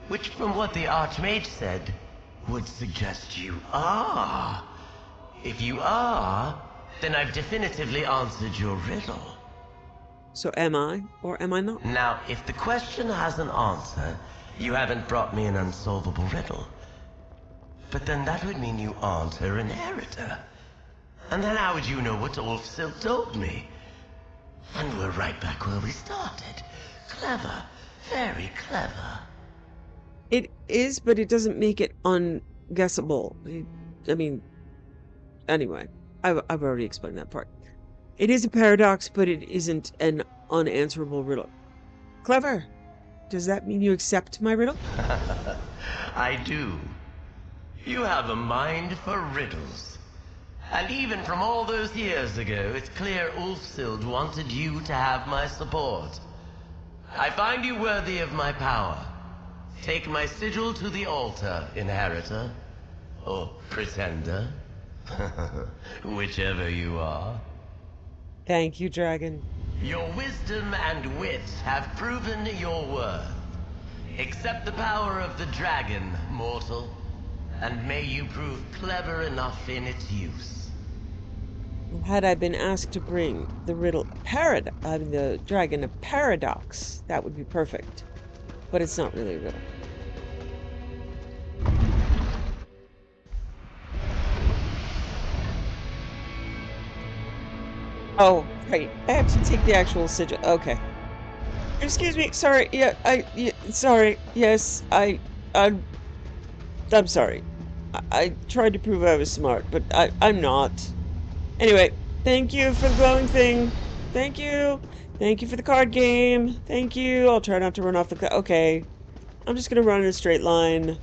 Which, from what the Archmage said, would suggest you are. If you are, then I've definitively answered your riddle. So am I, or am I not? Now, if the question has an answer, you haven't brought me an unsolvable riddle. But then that would mean you aren't her inheritor. And then how would you know what Ulfsild told me? And we're right back where we started. Clever. Very clever. It is, but it doesn't make it unguessable. I mean, anyway, I've already explained that part. It is a paradox, but it isn't an unanswerable riddle. Clever. Does that mean you accept my riddle? I do. You have a mind for riddles. And even from all those years ago, it's clear Ulfsild wanted you to have my support. I find you worthy of my power. Take my sigil to the altar, inheritor. Or pretender. Whichever you are. Thank you, dragon. Your wisdom and wit have proven your worth. Accept the power of the dragon, mortal. And may you prove clever enough in its use. Had I been asked to bring the dragon a paradox, that would be perfect. But it's not really a riddle. Oh, right. I have to take the actual sigil. Okay. Excuse me. Sorry. Sorry. Yes, I'm sorry. I tried to prove I was smart, but I'm not. Anyway, thank you for the glowing thing. Thank you. Thank you for the card game. Thank you. I'll try not to run off the... Okay. I'm just going to run in a straight line.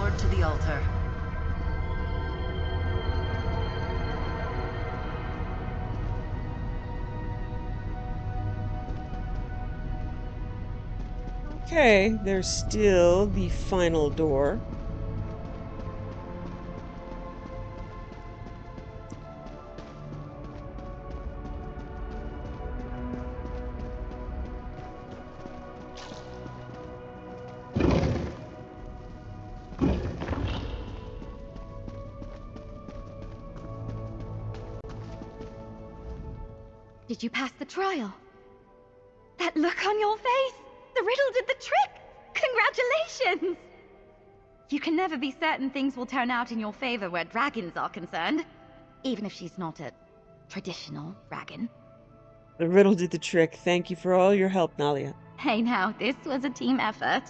forward to the altar. Okay, there's still the final door. Did you pass the trial? That look on your face! The riddle did the trick! Congratulations! You can never be certain things will turn out in your favor where dragons are concerned. Even if she's not a traditional dragon. The riddle did the trick. Thank you for all your help, Nalia. Hey now, this was a team effort.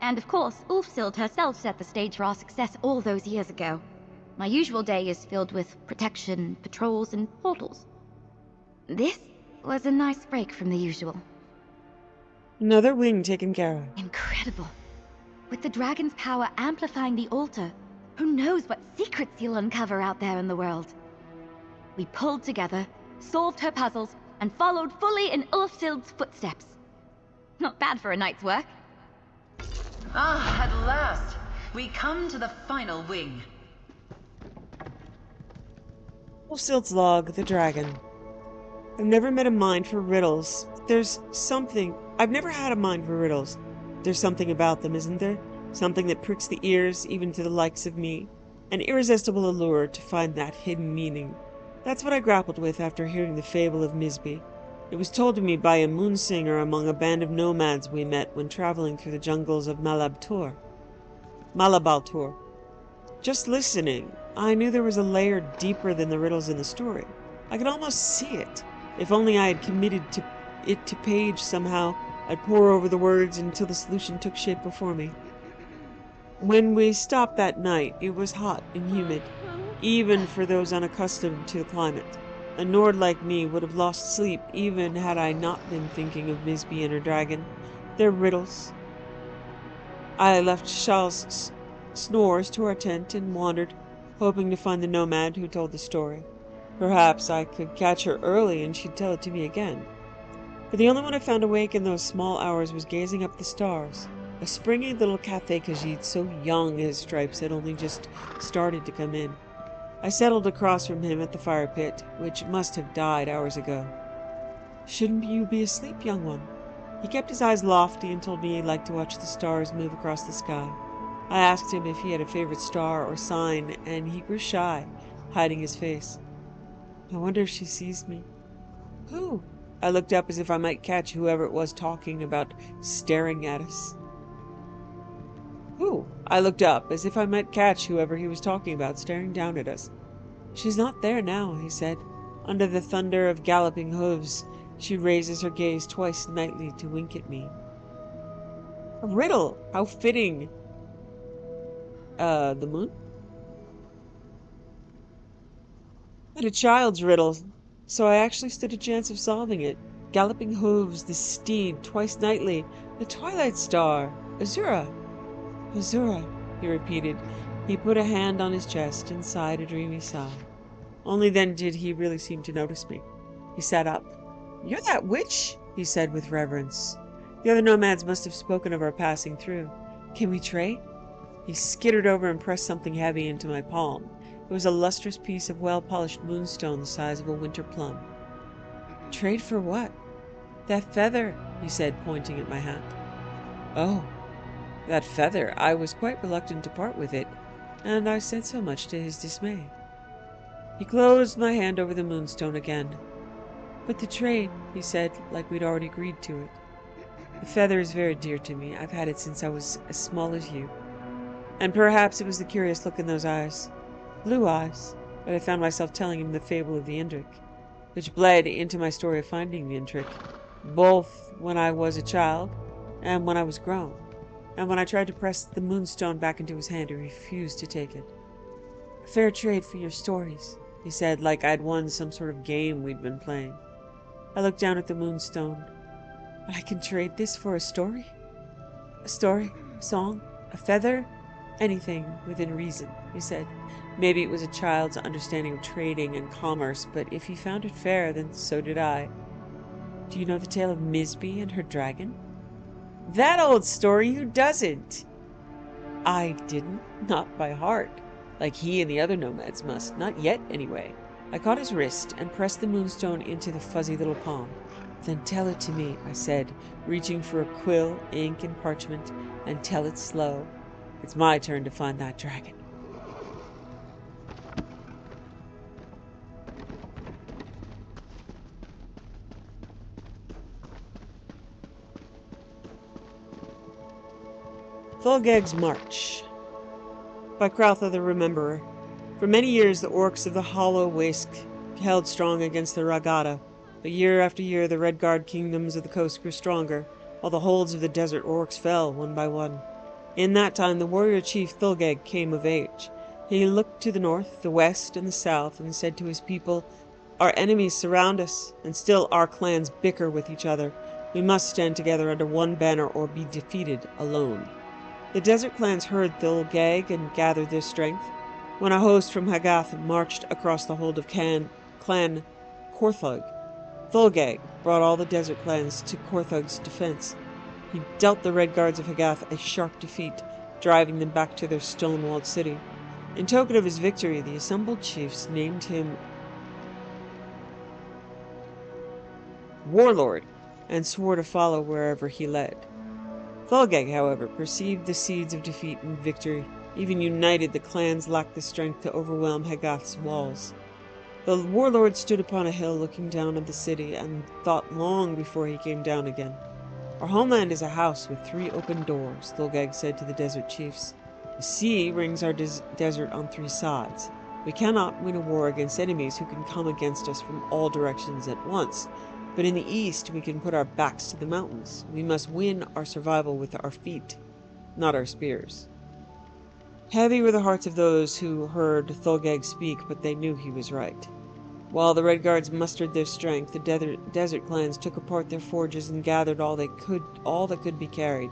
And of course, Ulfsild herself set the stage for our success all those years ago. My usual day is filled with protection, patrols, and portals. This was a nice break from the usual. Another wing taken care of. Incredible. With the dragon's power amplifying the altar, who knows what secrets you'll uncover out there in the world. We pulled together, solved her puzzles, and followed fully in Ulfsild's footsteps. Not bad for a night's work. Ah, at last! We come to the final wing. Ulfsild's log, the dragon. I've never met a mind for riddles. There's something... I've never had a mind for riddles. There's something about them, isn't there? Something that pricks the ears, even to the likes of me. An irresistible allure to find that hidden meaning. That's what I grappled with after hearing the fable of Misby. It was told to me by a moon singer among a band of nomads we met when traveling through the jungles of Malabaltur. Just listening, I knew there was a layer deeper than the riddles in the story. I could almost see it. If only I had committed it to page somehow, I'd pore over the words until the solution took shape before me. When we stopped that night, it was hot and humid, even for those unaccustomed to the climate. A Nord like me would have lost sleep even had I not been thinking of Misby and her dragon, their riddles. I left Charles' snores to our tent and wandered, hoping to find the nomad who told the story. Perhaps I could catch her early and she'd tell it to me again. But the only one I found awake in those small hours was gazing up the stars. A springy little Cathay Khajiit so young his stripes had only just started to come in. I settled across from him at the fire pit, which must have died hours ago. Shouldn't you be asleep, young one? He kept his eyes lofty and told me he liked to watch the stars move across the sky. I asked him if he had a favorite star or sign, and he grew shy, hiding his face. I wonder if she sees me. Who? I looked up as if I might catch whoever it was talking about staring at us. Who? I looked up as if I might catch whoever he was talking about staring down at us. She's not there now, he said. Under the thunder of galloping hooves, she raises her gaze twice nightly to wink at me. A riddle! How fitting! The moon? But a child's riddle, so I actually stood a chance of solving it. Galloping hooves, the steed, twice nightly, the twilight star, Azura. Azura, he repeated. He put a hand on his chest and sighed a dreamy sigh. Only then did he really seem to notice me. He sat up. You're that witch, he said with reverence. The other nomads must have spoken of our passing through. Can we trade? He skittered over and pressed something heavy into my palm. It was a lustrous piece of well-polished moonstone the size of a winter plum. Trade for what? That feather, he said, pointing at my hat. Oh, that feather. I was quite reluctant to part with it, and I said so much to his dismay. He closed my hand over the moonstone again. But the trade, he said, like we'd already agreed to it. The feather is very dear to me. I've had it since I was as small as you. And perhaps it was the curious look in those eyes. Blue eyes. But I found myself telling him the fable of the Indrik, which bled into my story of finding the Indrik, both when I was a child and when I was grown. And when I tried to press the moonstone back into his hand, he refused to take it. A fair trade for your stories, he said, like I'd won some sort of game we'd been playing. I looked down at the moonstone. I can trade this for a story? A story? A song? A feather? Anything within reason, he said. Maybe it was a child's understanding of trading and commerce, but if he found it fair, then so did I. Do you know the tale of Misby and her dragon? That old story, who doesn't? I didn't, not by heart, like he and the other nomads must, not yet anyway. I caught his wrist and pressed the moonstone into the fuzzy little palm. Then tell it to me, I said, reaching for a quill, ink, and parchment, and tell it slow. It's my turn to find that dragon. Thulgeg's March by Crowther the Rememberer. For many years the orcs of the Hollow Waste held strong against the Ragada, but year after year the Red Guard kingdoms of the coast grew stronger, while the holds of the desert orcs fell one by one. In that time the warrior chief Thulgeg came of age. He looked to the north, the west, and the south, and said to his people, "Our enemies surround us, and still our clans bicker with each other. We must stand together under one banner or be defeated alone." The desert clans heard Thulgeg and gathered their strength. When a host from Hagath marched across the hold of Clan Korthug, Thulgeg brought all the desert clans to Korthug's defense. He dealt the Red Guards of Hagath a sharp defeat, driving them back to their stone-walled city. In token of his victory, the assembled chiefs named him Warlord and swore to follow wherever he led. Thulgeg, however, perceived the seeds of defeat and victory. Even united, the clans lacked the strength to overwhelm Hagath's walls. The warlord stood upon a hill looking down on the city and thought long before he came down again. "Our homeland is a house with 3 open doors," Thulgeg said to the desert chiefs. "The sea rings our desert on 3 sides. We cannot win a war against enemies who can come against us from all directions at once. But in the east we can put our backs to the mountains. We must win our survival with our feet, not our spears." Heavy were the hearts of those who heard Thulgeg speak, but they knew he was right. While the Red Guards mustered their strength, the desert clans took apart their forges and gathered all that could be carried.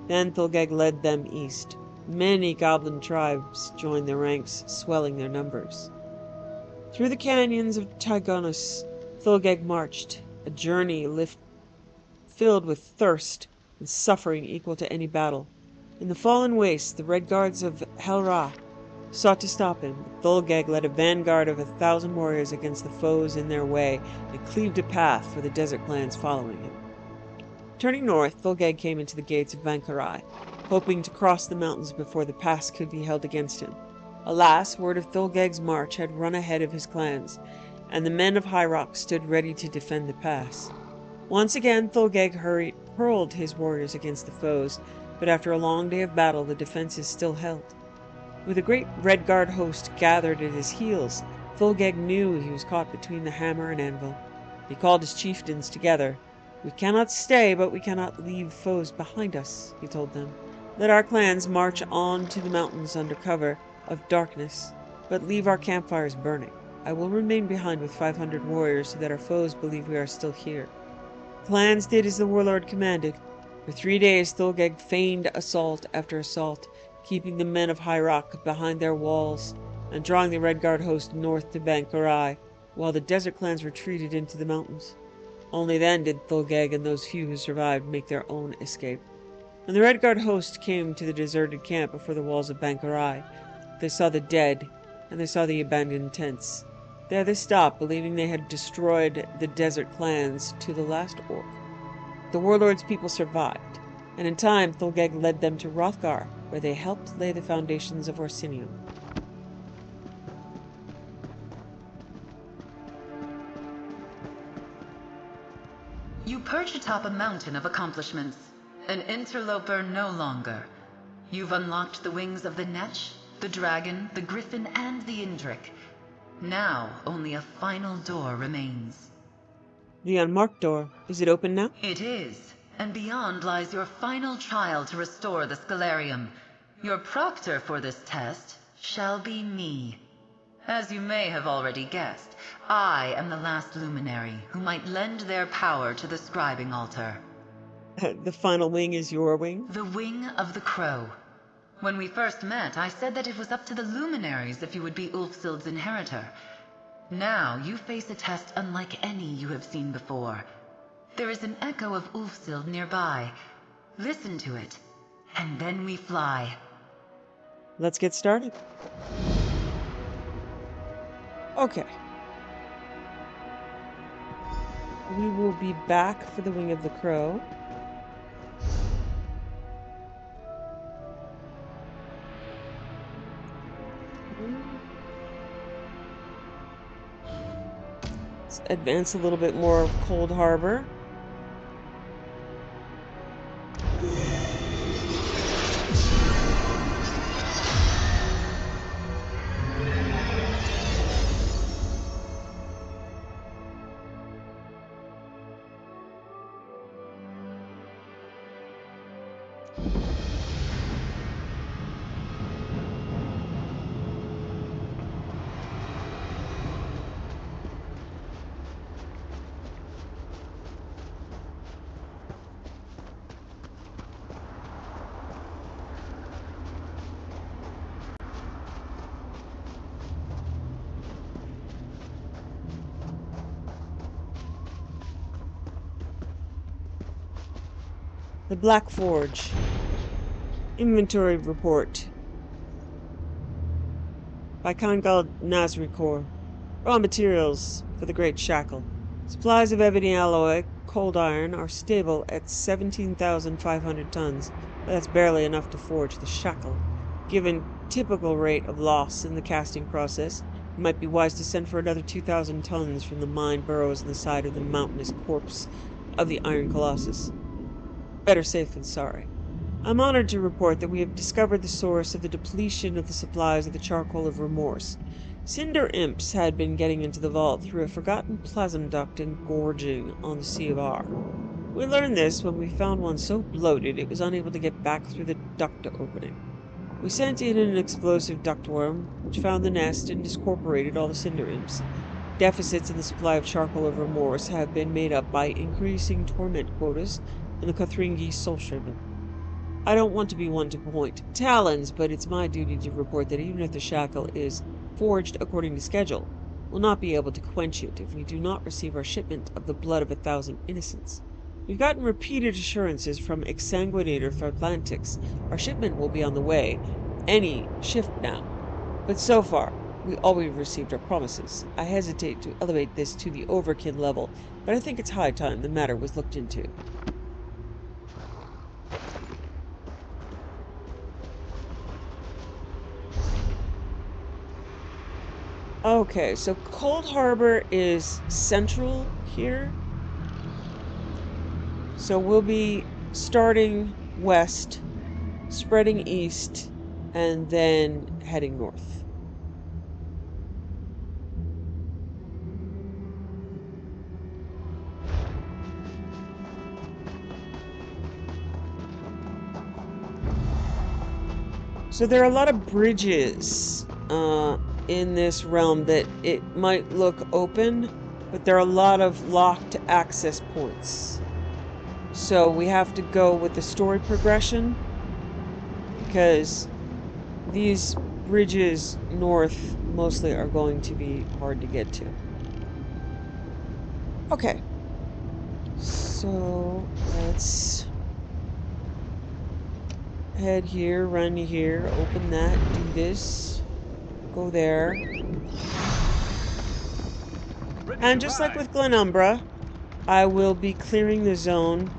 Then Thulgeg led them east. Many goblin tribes joined their ranks, swelling their numbers. Through the canyons of Tygonus, Thulgeg marched, a journey filled with thirst and suffering equal to any battle. In the fallen wastes, the Red Guards of Helra sought to stop him, but Thulgeg led a vanguard of 1,000 warriors against the foes in their way and cleaved a path for the desert clans following him. Turning north, Thulgeg came into the gates of Bankarai, hoping to cross the mountains before the pass could be held against him. Alas, word of Thulgeg's march had run ahead of his clans, and the men of High Rock stood ready to defend the pass. Once again Thulgeg hurled his warriors against the foes, but after a long day of battle the defenses still held. With a great Red Guard host gathered at his heels, Thulgeg knew he was caught between the hammer and anvil. He called his chieftains together. "We cannot stay, but we cannot leave foes behind us," he told them. "Let our clans march on to the mountains under cover of darkness, but leave our campfires burning. I will remain behind with 500 warriors so that our foes believe we are still here." The clans did as the warlord commanded. For 3 days Thulgeg feigned assault after assault, keeping the men of High Rock behind their walls and drawing the Red Guard host north to Bankarai, while the desert clans retreated into the mountains. Only then did Thulgeg and those few who survived make their own escape. When the Red Guard host came to the deserted camp before the walls of Bankarai, they saw the dead, and they saw the abandoned tents. There they stopped, believing they had destroyed the desert clans to the last orc. The warlord's people survived, and in time Thulgeg led them to Hrothgar, where they helped lay the foundations of Orsinium. You perch atop a mountain of accomplishments. An interloper no longer. You've unlocked the wings of the Netch, the Dragon, the Griffin, and the Indrik. Now, only a final door remains. The unmarked door. Is it open now? It is, and beyond lies your final trial to restore the Scalarium. Your proctor for this test shall be me. As you may have already guessed, I am the last luminary who might lend their power to the scribing altar. The final wing is your wing? The wing of the crow. When we first met, I said that it was up to the luminaries if you would be Ulfsild's inheritor. Now, you face a test unlike any you have seen before. There is an echo of Ulfsild nearby. Listen to it, and then we fly. Let's get started. Okay. We will be back for the Wing of the Crow. Let's advance a little bit more of Coldharbour. The Black Forge. Inventory report. By Kangal Nazrikor. Raw materials for the Great Shackle. Supplies of ebony alloy, cold iron, are stable at 17,500 tons, but that's barely enough to forge the shackle. Given typical rate of loss in the casting process, it might be wise to send for another 2,000 tons from the mine burrows in the side of the mountainous corpse of the Iron Colossus. Better safe than sorry. I'm honored to report that we have discovered the source of the depletion of the supplies of the charcoal of remorse. Cinder imps had been getting into the vault through a forgotten plasm duct and gorging on the Sea of R. We learned this when we found one so bloated it was unable to get back through the duct opening. We sent in an explosive ductworm, which found the nest and discorporated all the cinder imps. Deficits in the supply of charcoal of remorse have been made up by increasing torment quotas in the Kothringi soul shipment. I don't want to be one to point talons, but it's my duty to report that even if the shackle is forged according to schedule, we'll not be able to quench it if we do not receive our shipment of the blood of 1,000 innocents. We've gotten repeated assurances from Exsanguinator Thortlantics our shipment will be on the way any shift now, but so far we always received our promises. I hesitate to elevate this to the overkill level, but I think it's high time the matter was looked into. Okay, so Coldharbour is central here. So we'll be starting west, spreading east, and then heading north. So there are a lot of bridges in this realm that it might look open, but there are a lot of locked access points. So we have to go with the story progression, because these bridges north mostly are going to be hard to get to. Okay, so let's head here, run here, open that, do this, go there. And just like with Glenumbra, I will be clearing the zone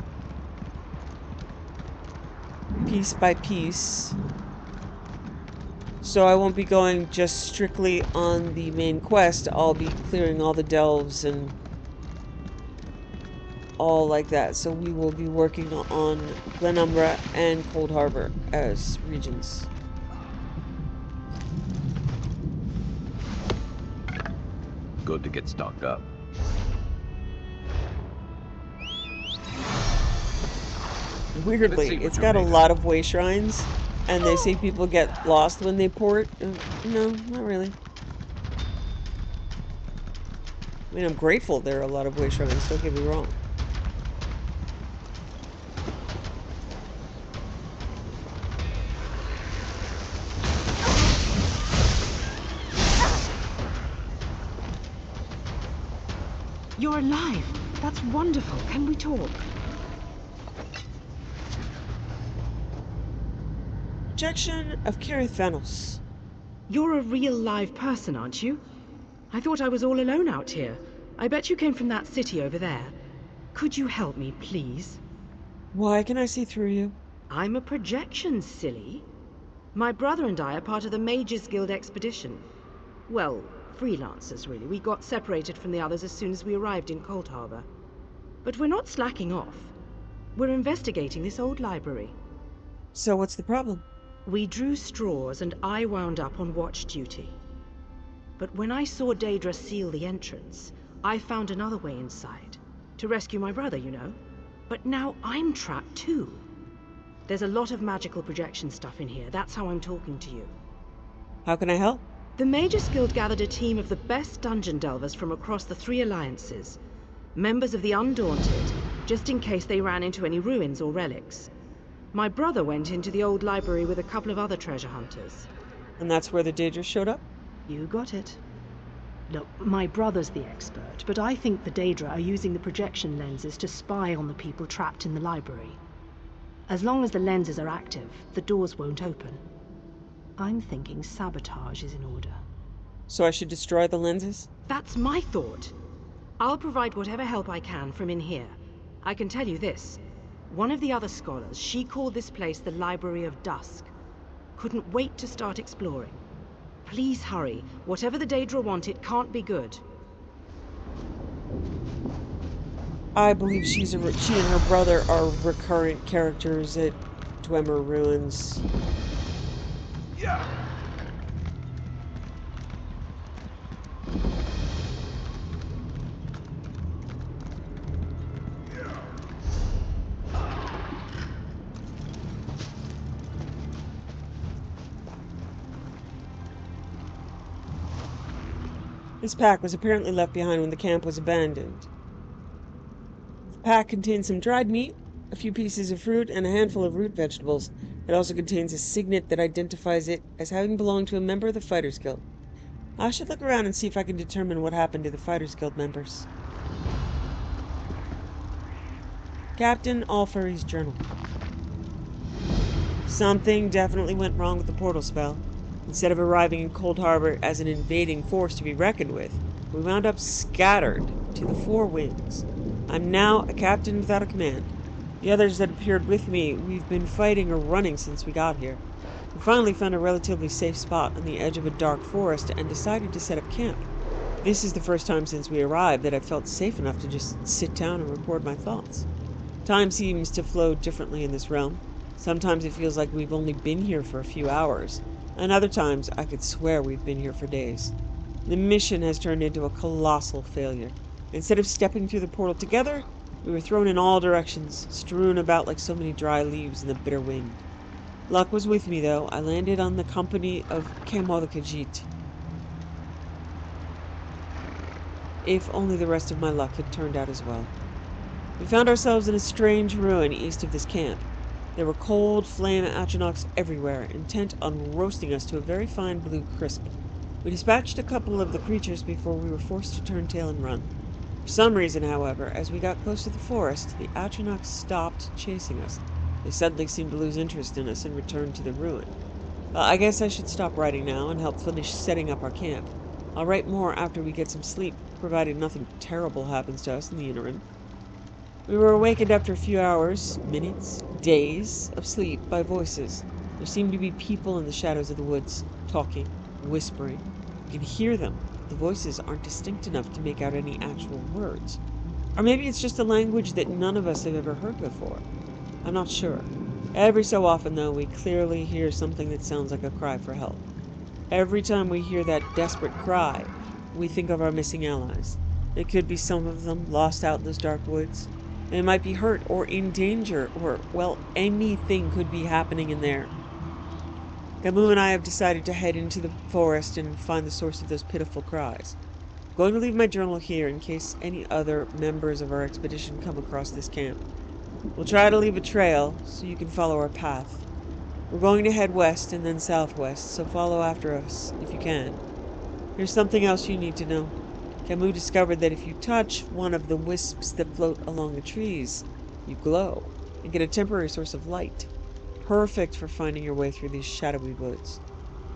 piece by piece. So I won't be going just strictly on the main quest. I'll be clearing all the delves and all like that. So we will be working on Glenumbra and Coldharbour as regions. Good to get stocked up. Weirdly, it's got a lot of way shrines, and they say people get lost when they port. No, not really. I mean, I'm grateful there are a lot of way shrines, don't get me wrong. You're alive. That's wonderful. Can we talk? Projection of Kirith. You're a real live person, aren't you? I thought I was all alone out here. I bet you came from that city over there. Could you help me, please? Why can I see through you? I'm a projection, silly. My brother and I are part of the Mages Guild expedition. Well, freelancers, really. We got separated from the others as soon as we arrived in Coldharbour. But we're not slacking off. We're investigating this old library. So what's the problem? We drew straws and I wound up on watch duty. But when I saw Daedra seal the entrance, I found another way inside. To rescue my brother, you know. But now I'm trapped too. There's a lot of magical projection stuff in here. That's how I'm talking to you. How can I help? The Mages Guild gathered a team of the best dungeon delvers from across the 3 alliances. Members of the Undaunted, just in case they ran into any ruins or relics. My brother went into the old library with a couple of other treasure hunters. And that's where the Daedra showed up? You got it. Look, my brother's the expert, but I think the Daedra are using the projection lenses to spy on the people trapped in the library. As long as the lenses are active, the doors won't open. I'm thinking sabotage is in order. So I should destroy the lenses? That's my thought. I'll provide whatever help I can from in here. I can tell you this. One of the other scholars, she called this place the Library of Dusk. Couldn't wait to start exploring. Please hurry. Whatever the Daedra want, it can't be good. I believe she and her brother are recurrent characters at Dwemer Ruins. Yeah. This pack was apparently left behind when the camp was abandoned. The pack contains some dried meat, a few pieces of fruit, and a handful of root vegetables. It also contains a signet that identifies it as having belonged to a member of the Fighters Guild. I should look around and see if I can determine what happened to the Fighters Guild members. Captain Alfuri's journal. Something definitely went wrong with the portal spell. Instead of arriving in Coldharbour as an invading force to be reckoned with, we wound up scattered to the 4 winds. I'm now a captain without a command. The others that appeared with me, we've been fighting or running since we got here. We finally found a relatively safe spot on the edge of a dark forest and decided to set up camp. This is the first time since we arrived that I've felt safe enough to just sit down and record my thoughts. Time seems to flow differently in this realm. Sometimes it feels like we've only been here for a few hours, and other times I could swear we've been here for days. The mission has turned into a colossal failure. Instead of stepping through the portal together, we were thrown in all directions, strewn about like so many dry leaves in the bitter wind. Luck was with me, though. I landed on the company of Kemodakajit. If only the rest of my luck had turned out as well. We found ourselves in a strange ruin east of this camp. There were cold flame Atronachs everywhere, intent on roasting us to a very fine blue crisp. We dispatched a couple of the creatures before we were forced to turn tail and run. For some reason, however, as we got close to the forest, the Atronachs stopped chasing us. They suddenly seemed to lose interest in us and returned to the ruin. Well, I guess I should stop writing now and help finish setting up our camp. I'll write more after we get some sleep, provided nothing terrible happens to us in the interim. We were awakened after a few hours, minutes, days of sleep by voices. There seemed to be people in the shadows of the woods, talking, whispering. You can hear them, but the voices aren't distinct enough to make out any actual words. Or maybe it's just a language that none of us have ever heard before. I'm not sure. Every so often, though, we clearly hear something that sounds like a cry for help. Every time we hear that desperate cry, we think of our missing allies. They could be some of them lost out in those dark woods. They might be hurt or in danger, or, well, anything could be happening in there. Gamu and I have decided to head into the forest and find the source of those pitiful cries. I'm going to leave my journal here in case any other members of our expedition come across this camp. We'll try to leave a trail so you can follow our path. We're going to head west and then southwest, so follow after us if you can. Here's something else you need to know. Camus discovered that if you touch one of the wisps that float along the trees, you glow and get a temporary source of light. Perfect for finding your way through these shadowy woods.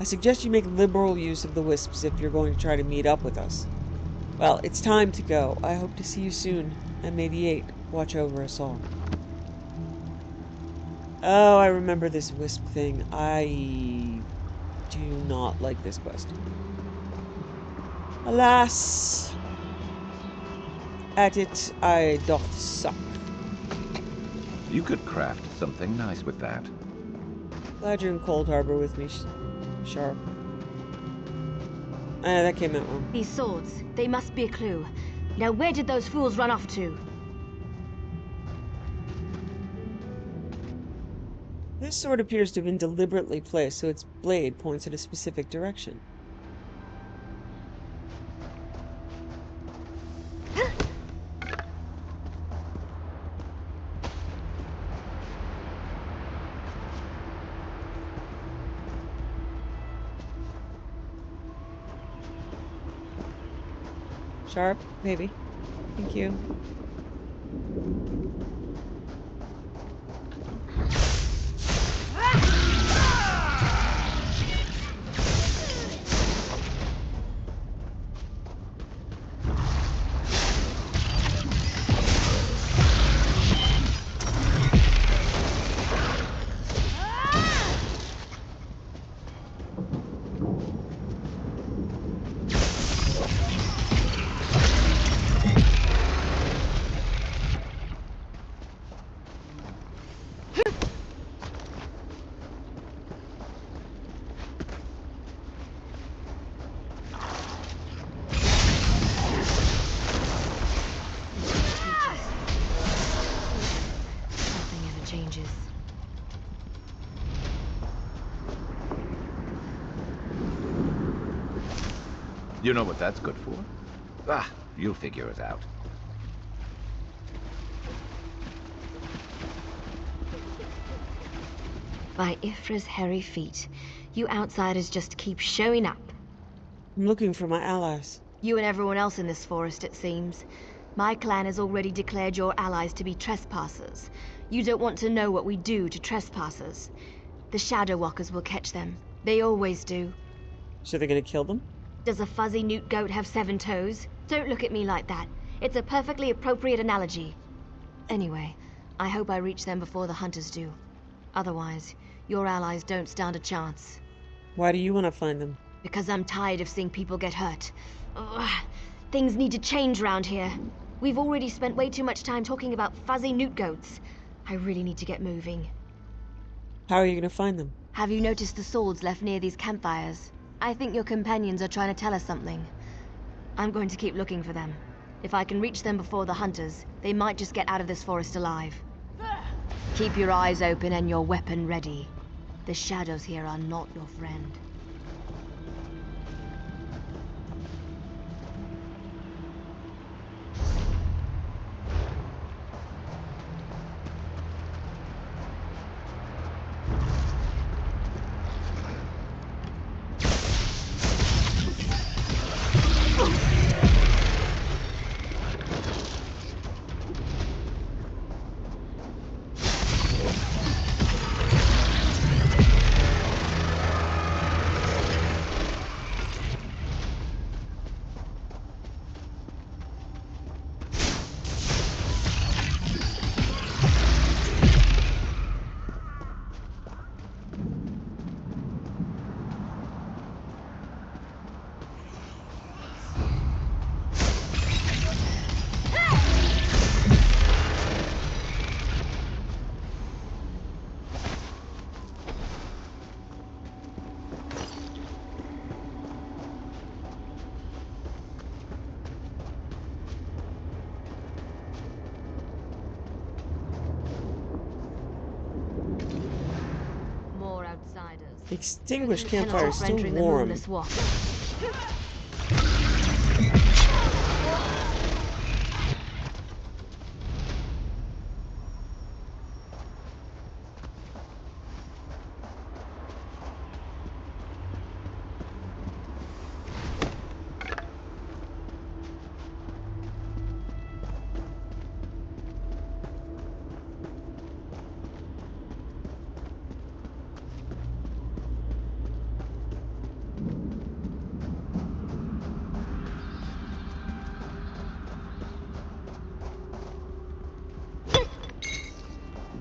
I suggest you make liberal use of the wisps if you're going to try to meet up with us. Well, it's time to go. I hope to see you soon, and may the Eight watch over us all. Oh, I remember this wisp thing. I do not like this quest. Alas, at it I doth suck. You could craft something nice with that. Glad you're in Coldharbour with me, Sharp. That came out wrong. These swords, they must be a clue. Now where did those fools run off to? This sword appears to have been deliberately placed so its blade points in a specific direction. Sharp, maybe. Thank you. Changes. You know what that's good for? Ah, you'll figure it out. By Ifra's hairy feet, you outsiders just keep showing up. I'm looking for my allies. You and everyone else in this forest, it seems. My clan has already declared your allies to be trespassers. You don't want to know what we do to trespassers. The Shadow Walkers will catch them. They always do. So they're gonna kill them? Does a fuzzy newt goat have 7 toes? Don't look at me like that. It's a perfectly appropriate analogy. Anyway, I hope I reach them before the hunters do. Otherwise, your allies don't stand a chance. Why do you want to find them? Because I'm tired of seeing people get hurt. Ugh. Things need to change around here. We've already spent way too much time talking about fuzzy newt goats. I really need to get moving. How are you going to find them? Have you noticed the swords left near these campfires? I think your companions are trying to tell us something. I'm going to keep looking for them. If I can reach them before the hunters, they might just get out of this forest alive. Keep your eyes open and your weapon ready. The shadows here are not your friend. The extinguished campfire is still warm.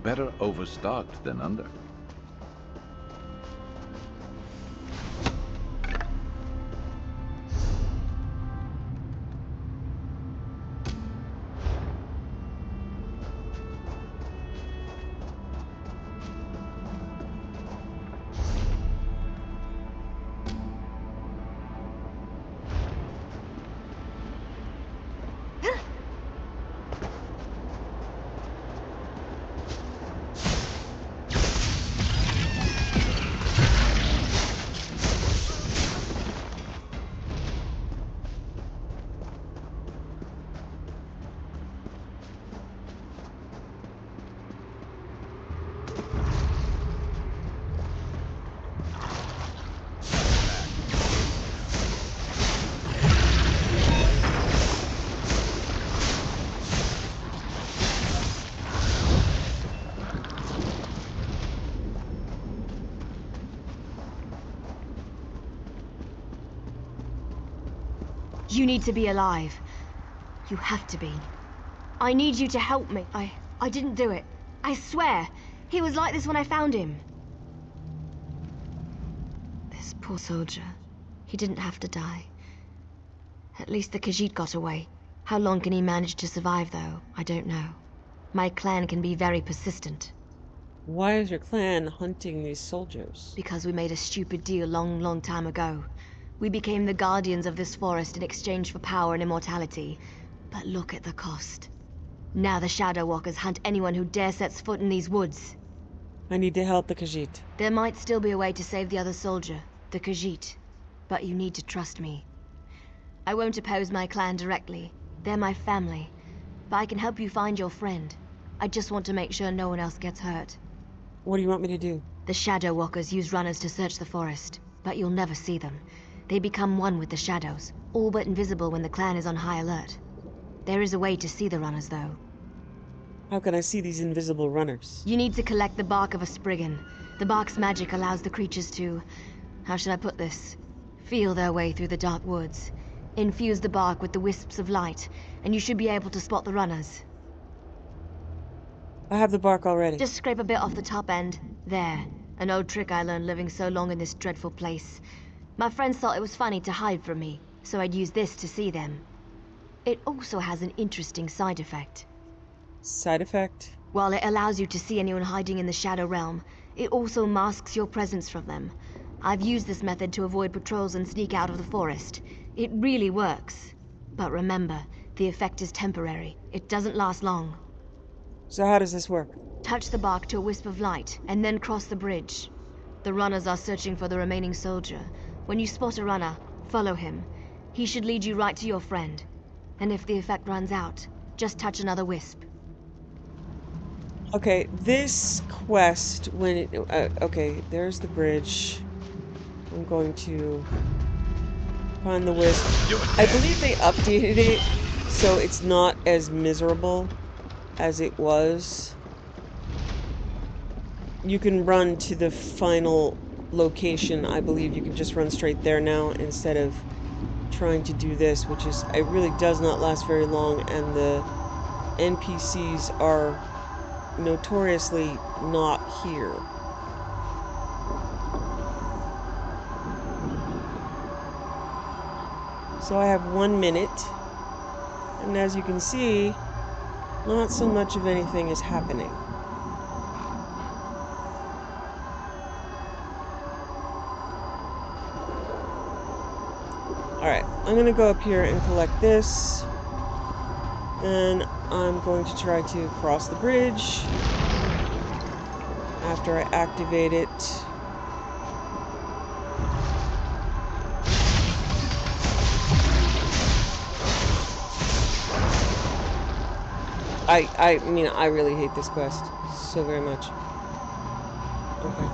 Better overstocked than under. You need to be alive. You have to be. I need you to help me. I didn't do it. I swear. He was like this when I found him. This poor soldier. He didn't have to die. At least the Khajiit got away. How long can he manage to survive, though? I don't know. My clan can be very persistent. Why is your clan hunting these soldiers? Because we made a stupid deal long time ago. We became the guardians of this forest in exchange for power and immortality. But look at the cost. Now the Shadow Walkers hunt anyone who dare sets foot in these woods. I need to help the Khajiit. There might still be a way to save the other soldier, the Khajiit. But you need to trust me. I won't oppose my clan directly. They're my family. But I can help you find your friend. I just want to make sure no one else gets hurt. What do you want me to do? The Shadow Walkers use runners to search the forest, but you'll never see them. They become one with the shadows, all but invisible when the clan is on high alert. There is a way to see the runners, though. How can I see these invisible runners? You need to collect the bark of a Spriggan. The bark's magic allows the creatures to... how should I put this? Feel their way through the dark woods. Infuse the bark with the wisps of light, and you should be able to spot the runners. I have the bark already. Just scrape a bit off the top end. There. An old trick I learned living so long in this dreadful place. My friends thought it was funny to hide from me, so I'd use this to see them. It also has an interesting side effect. Side effect? While it allows you to see anyone hiding in the Shadow Realm, it also masks your presence from them. I've used this method to avoid patrols and sneak out of the forest. It really works. But remember, the effect is temporary. It doesn't last long. So how does this work? Touch the bark to a wisp of light, and then cross the bridge. The runners are searching for the remaining soldier. When you spot a runner, follow him. He should lead you right to your friend. And if the effect runs out, just touch another wisp. Okay, this quest, when it... okay, there's the bridge. I'm going to find the wisp. I believe they updated it, so it's not as miserable as it was. You can run to the final location. I believe you can just run straight there now instead of trying to do this, which is, it really does not last very long, and the NPCs are notoriously not here. So I have 1 minute, and as you can see, not so much of anything is happening. Alright, I'm gonna go up here and collect this. Then I'm going to try to cross the bridge after I activate it. I mean, I really hate this quest so very much. Okay.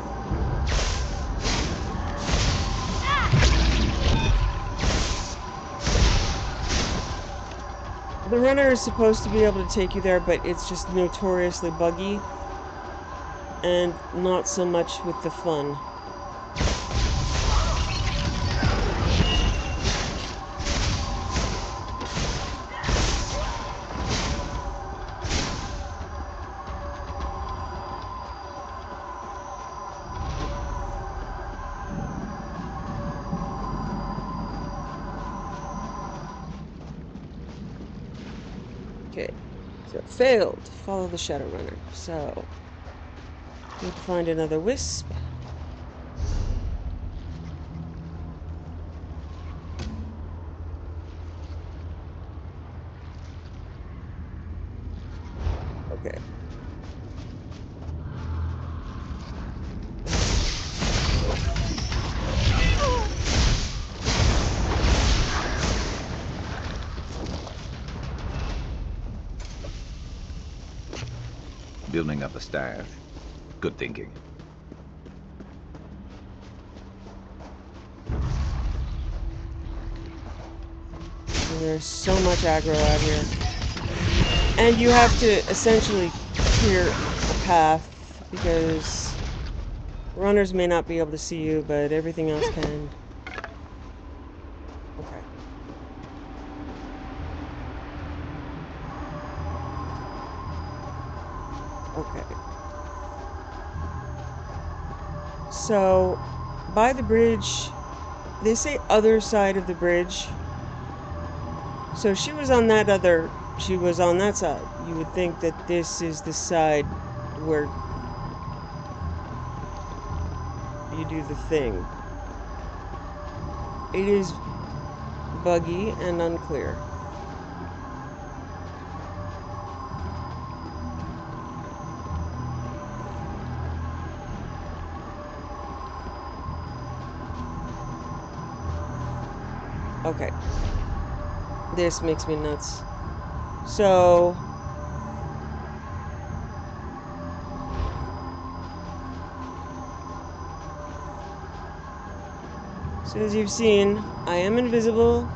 The runner is supposed to be able to take you there, but it's just notoriously buggy. And not so much with the fun. So, failed. Follow the Shadow Runner. So, need to find another wisp. Okay. Building up a stash. Good thinking. There's so much aggro out here. And you have to essentially clear a path because runners may not be able to see you, but everything else can. Okay. Okay. So, by the bridge, they say other side of the bridge. So she was on that side. You would think that this is the side where you do the thing. It is buggy and unclear. Okay. This makes me nuts. So... So as you've seen, I am invisible.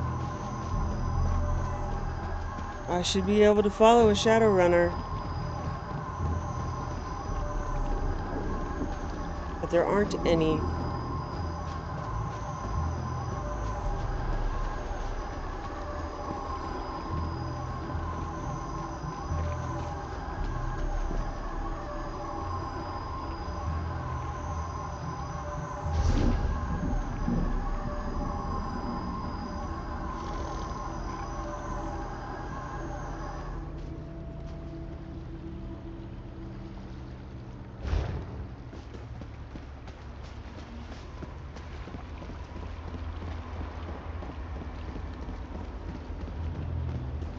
I should be able to follow a Shadow Runner. But there aren't any.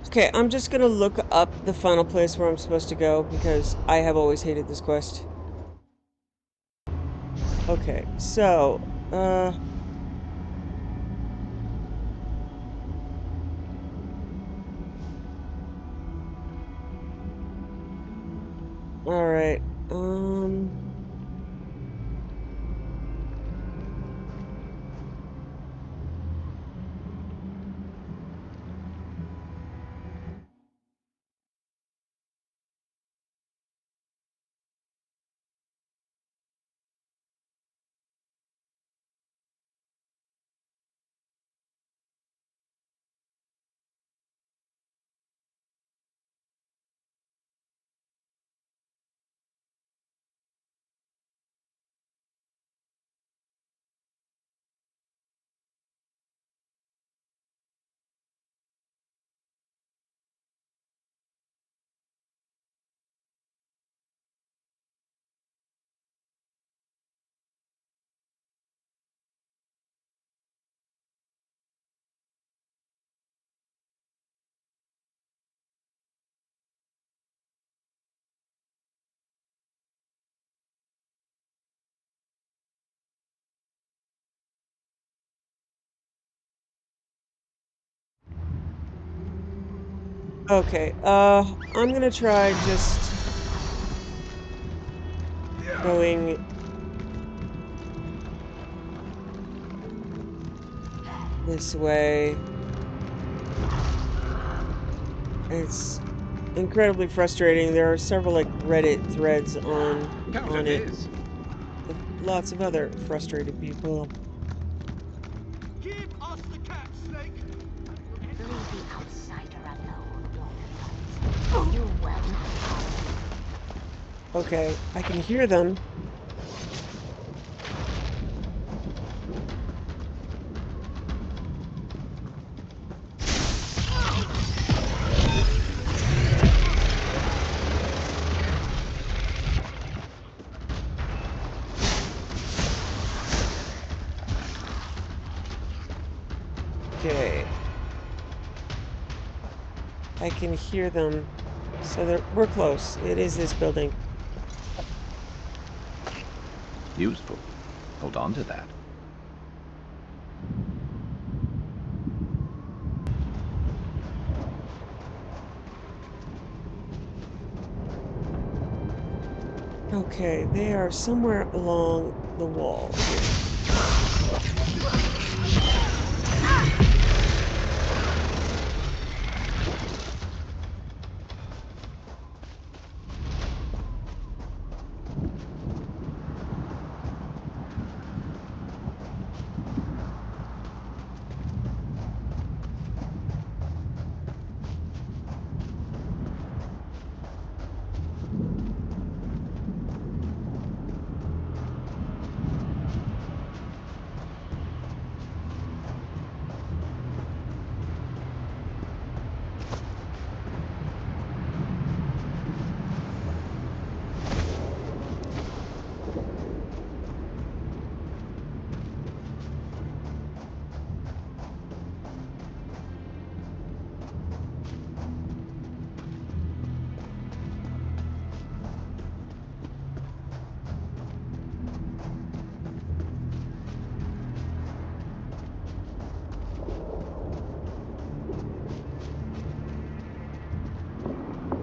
Okay, I'm just gonna look up the final place where I'm supposed to go because I have always hated this quest. Okay, so, alright, okay, I'm gonna try just going this way. It's incredibly frustrating. There are several like Reddit threads on it. With lots of other frustrated people. Give us the cap, Snake! Leave the outsider alone, you will. Okay, I can hear them. Okay. I can hear them. So we're close. It is this building. Useful. Hold on to that. Okay, they are somewhere along the wall here.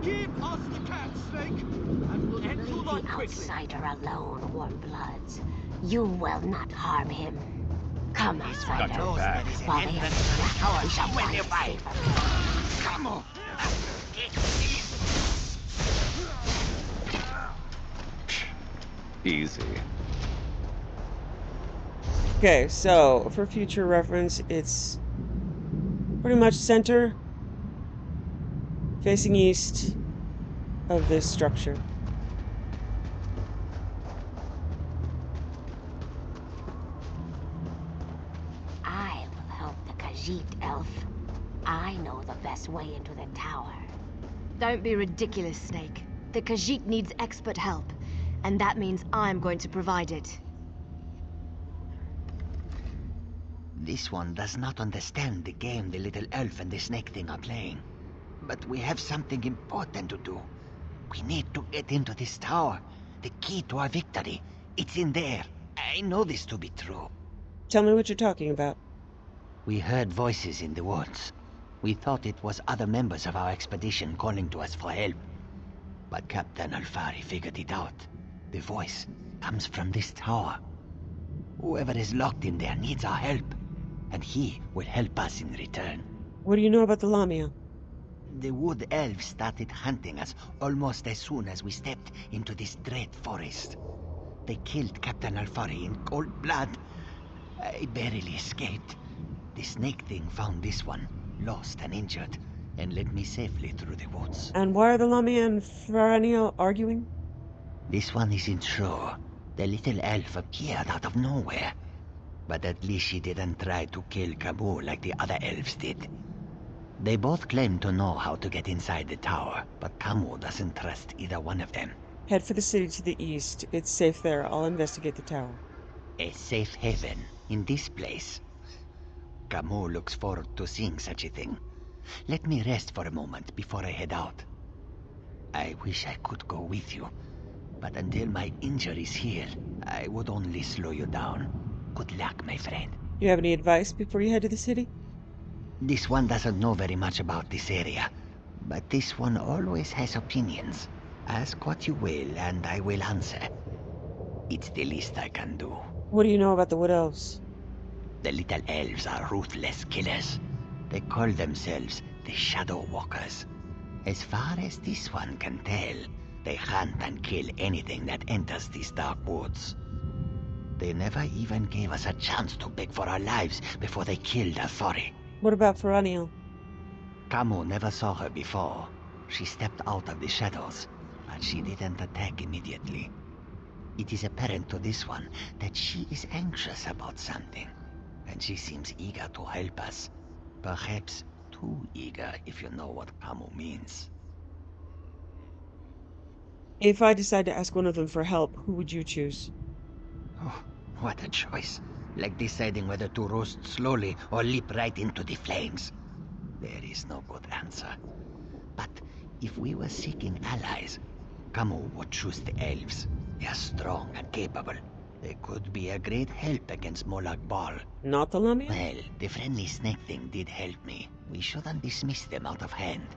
Keep us the cat, Snake, and we'll end your Leave life the quickly. outsider alone, warm bloods. You will not harm him. Come, outsider. your back. While they are distracted, we shall find a safer place. Come on. Easy. Okay, so for future reference, it's pretty much center, facing east of this structure. I will help the Khajiit elf. I know the best way into the tower. Don't be ridiculous, Snake. The Khajiit needs expert help, and that means I'm going to provide it. This one does not understand the game the little elf and the snake thing are playing. But we have something important to do. We need to get into this tower. The key to our victory. It's in there. I know this to be true. Tell me what you're talking about. We heard voices in the woods. We thought it was other members of our expedition calling to us for help. But Captain Alfari figured it out. The voice comes from this tower. Whoever is locked in there needs our help, and he will help us in return. What do you know about the Lamia? The wood elves started hunting us almost as soon as we stepped into this dread forest. They killed Captain Alfari in cold blood. I barely escaped. The snake thing found this one, lost and injured, and led me safely through the woods. And why are the Lamia and Ferraniel arguing? This one isn't sure. The little elf appeared out of nowhere. But at least she didn't try to kill Camus like the other elves did. They both claim to know how to get inside the tower, but Camus doesn't trust either one of them. Head for the city to the east. It's safe there. I'll investigate the tower. A safe haven in this place. Camus looks forward to seeing such a thing. Let me rest for a moment before I head out. I wish I could go with you, but until my injuries heal, I would only slow you down. Good luck, my friend. You have any advice before you head to the city? This one doesn't know very much about this area, but this one always has opinions. Ask what you will, and I will answer. It's the least I can do. What do you know about the Wood Elves? The little elves are ruthless killers. They call themselves the Shadow Walkers. As far as this one can tell, they hunt and kill anything that enters these dark woods. They never even gave us a chance to beg for our lives before they killed Alfari. What about Ferraniel? Camus never saw her before. She stepped out of the shadows, but she didn't attack immediately. It is apparent to this one that she is anxious about something, and she seems eager to help us. Perhaps too eager, if you know what Camus means. If I decide to ask one of them for help, who would you choose? Oh, what a choice. Like deciding whether to roast slowly or leap right into the flames. There is no good answer. But if we were seeking allies, Camus would choose the elves. They are strong and capable. They could be a great help against Molag Bal. Not the Lamia? Well, the friendly snake thing did help me. We shouldn't dismiss them out of hand.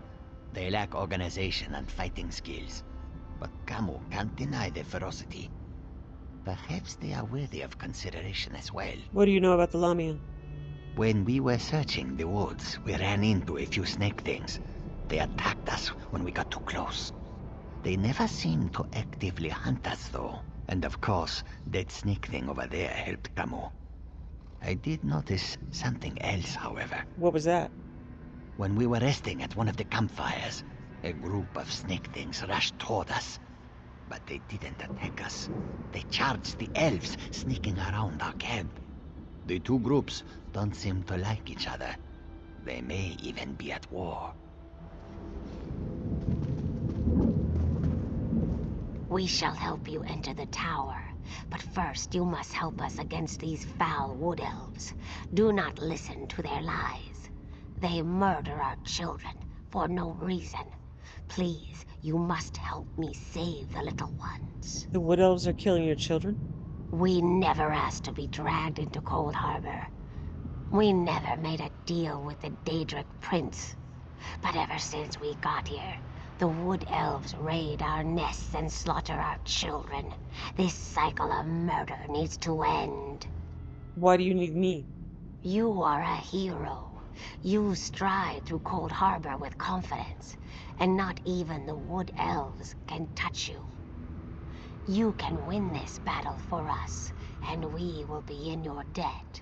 They lack organization and fighting skills. But Camus can't deny their ferocity. Perhaps they are worthy of consideration as well. What do you know about the Lamia? When we were searching the woods, we ran into a few snake things. They attacked us when we got too close. They never seemed to actively hunt us, though. And of course, that snake thing over there helped Camus. I did notice something else, however. What was that? When we were resting at one of the campfires, a group of snake things rushed toward us. But they didn't attack us. They charged the elves sneaking around our camp. The two groups don't seem to like each other. They may even be at war. We shall help you enter the tower, but first you must help us against these foul wood elves. Do not listen to their lies. They murder our children for no reason. Please, you must help me save the little ones. The wood elves are killing your children? We never asked to be dragged into Coldharbour. We never made a deal with the Daedric Prince. But ever since we got here, the wood elves raid our nests and slaughter our children. This cycle of murder needs to end. Why do you need me? You are a hero. You stride through Coldharbour with confidence, and not even the wood elves can touch you. You can win this battle for us, and we will be in your debt.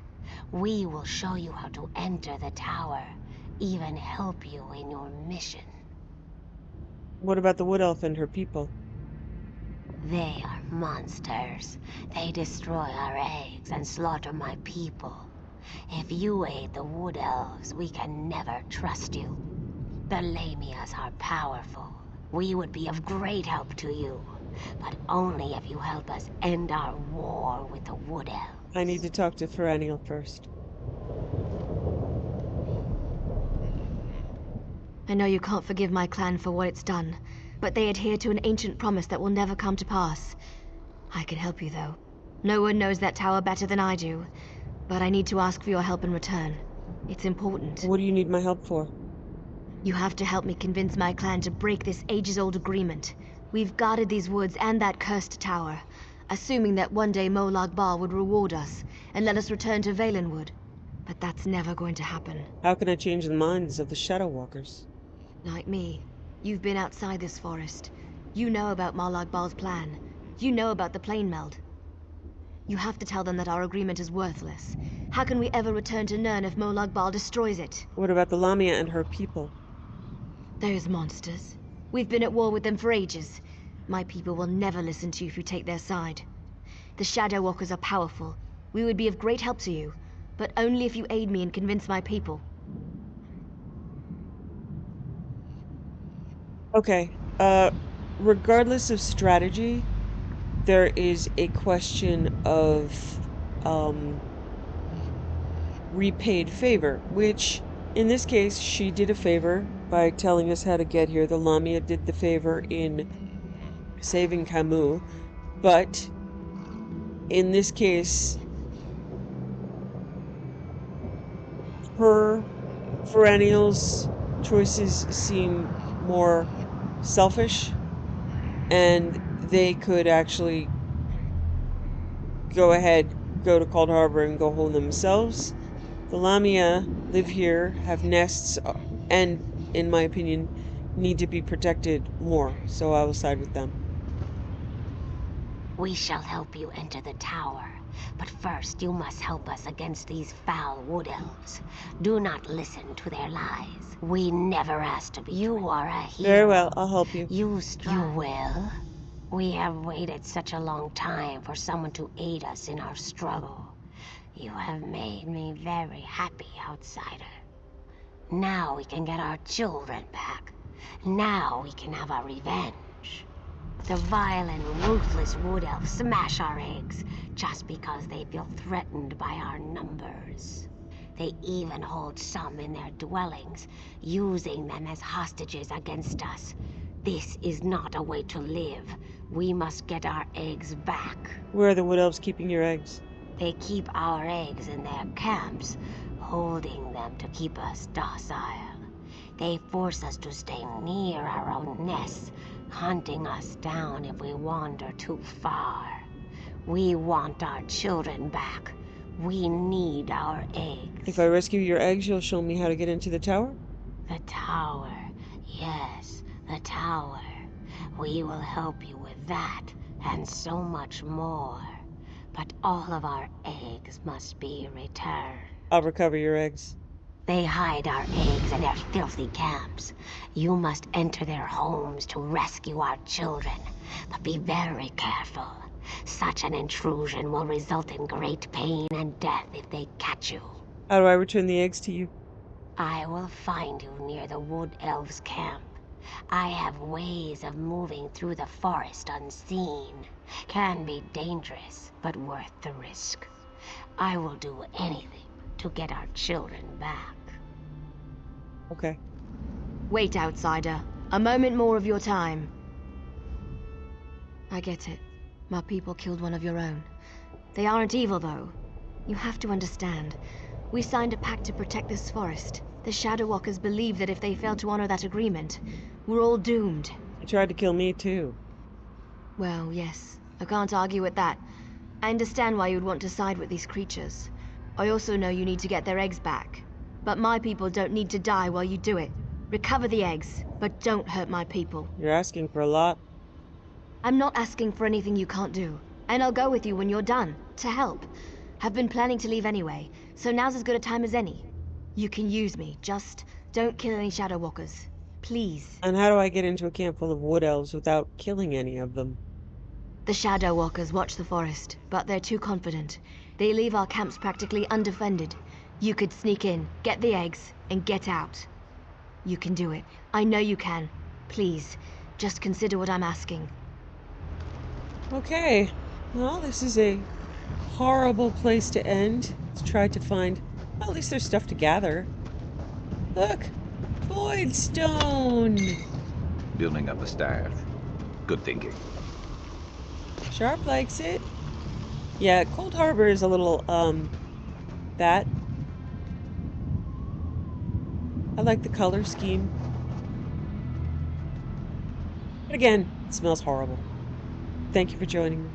We will show you how to enter the tower, even help you in your mission. What about the wood elf and her people? They are monsters. They destroy our eggs and slaughter my people. If you aid the wood elves, we can never trust you. The Lamias are powerful. We would be of great help to you, but only if you help us end our war with the wood elves. I need to talk to Feraniel first. I know you can't forgive my clan for what it's done, but they adhere to an ancient promise that will never come to pass. I can help you, though. No one knows that tower better than I do, but I need to ask for your help in return. It's important. What do you need my help for? You have to help me convince my clan to break this ages-old agreement. We've guarded these woods and that cursed tower, assuming that one day Molag Bal would reward us and let us return to Valenwood. But that's never going to happen. How can I change the minds of the Shadow Walkers? Like me, you've been outside this forest. You know about Molag Bal's plan. You know about the plane meld. You have to tell them that our agreement is worthless. How can we ever return to Nirn if Molag Bal destroys it? What about the Lamia and her people? Those monsters. We've been at war with them for ages. My people will never listen to you if you take their side. The Shadow Walkers are powerful. We would be of great help to you, but only if you aid me and convince my people. Okay, regardless of strategy, there is a question of, repaid favor, which, in this case, she did a favor by telling us how to get here. The Lamia did the favor in saving Camus, but in this case, her Feraniel's choices seem more selfish, and they could actually go to Coldharbour and go home themselves. The Lamia live here, have nests, and, in my opinion, need to be protected more, so I will side with them. We shall help you enter the tower, but first you must help us against these foul wood elves. Do not listen to their lies. We never asked to be. You are a hero. Very well, I'll help you. You will? We have waited such a long time for someone to aid us in our struggle. You have made me very happy, outsider. Now we can get our children back. Now we can have our revenge. The vile and ruthless wood elves smash our eggs just because they feel threatened by our numbers. They even hold some in their dwellings, using them as hostages against us. This is not a way to live. We must get our eggs back. Where are the wood elves keeping your eggs? They keep our eggs in their camps, holding them to keep us docile. They force us to stay near our own nests, hunting us down if we wander too far. We want our children back. We need our eggs. If I rescue your eggs, you'll show me how to get into the tower? The tower. Yes, the tower. We will help you with that, and so much more. But all of our eggs must be returned. I'll recover your eggs. They hide our eggs in their filthy camps. You must enter their homes to rescue our children. But be very careful. Such an intrusion will result in great pain and death if they catch you. How do I return the eggs to you? I will find you near the wood elves' camp. I have ways of moving through the forest unseen. Can be dangerous, but worth the risk. I will do anything to get our children back. Okay. Wait, outsider. A moment more of your time. I get it. My people killed one of your own. They aren't evil, though. You have to understand. We signed a pact to protect this forest. The Shadow Walkers believe that if they fail to honor that agreement, we're all doomed. You tried to kill me, too. Well, yes. I can't argue with that. I understand why you'd want to side with these creatures. I also know you need to get their eggs back. But my people don't need to die while you do it. Recover the eggs, but don't hurt my people. You're asking for a lot. I'm not asking for anything you can't do. And I'll go with you when you're done, to help. Have been planning to leave anyway, so now's as good a time as any. You can use me, just don't kill any Shadow Walkers. Please. And how do I get into a camp full of wood elves without killing any of them? The Shadow Walkers watch the forest, but they're too confident. They leave our camps practically undefended. You could sneak in, get the eggs, and get out. You can do it. I know you can. Please, just consider what I'm asking. Okay. Well, this is a horrible place to end. Let's try to find... Well, at least there's stuff to gather. Look! Void Stone! Building up a stash. Good thinking. Sharp likes it. Yeah, Coldharbour is a little, that. I like the color scheme. But again, it smells horrible. Thank you for joining me.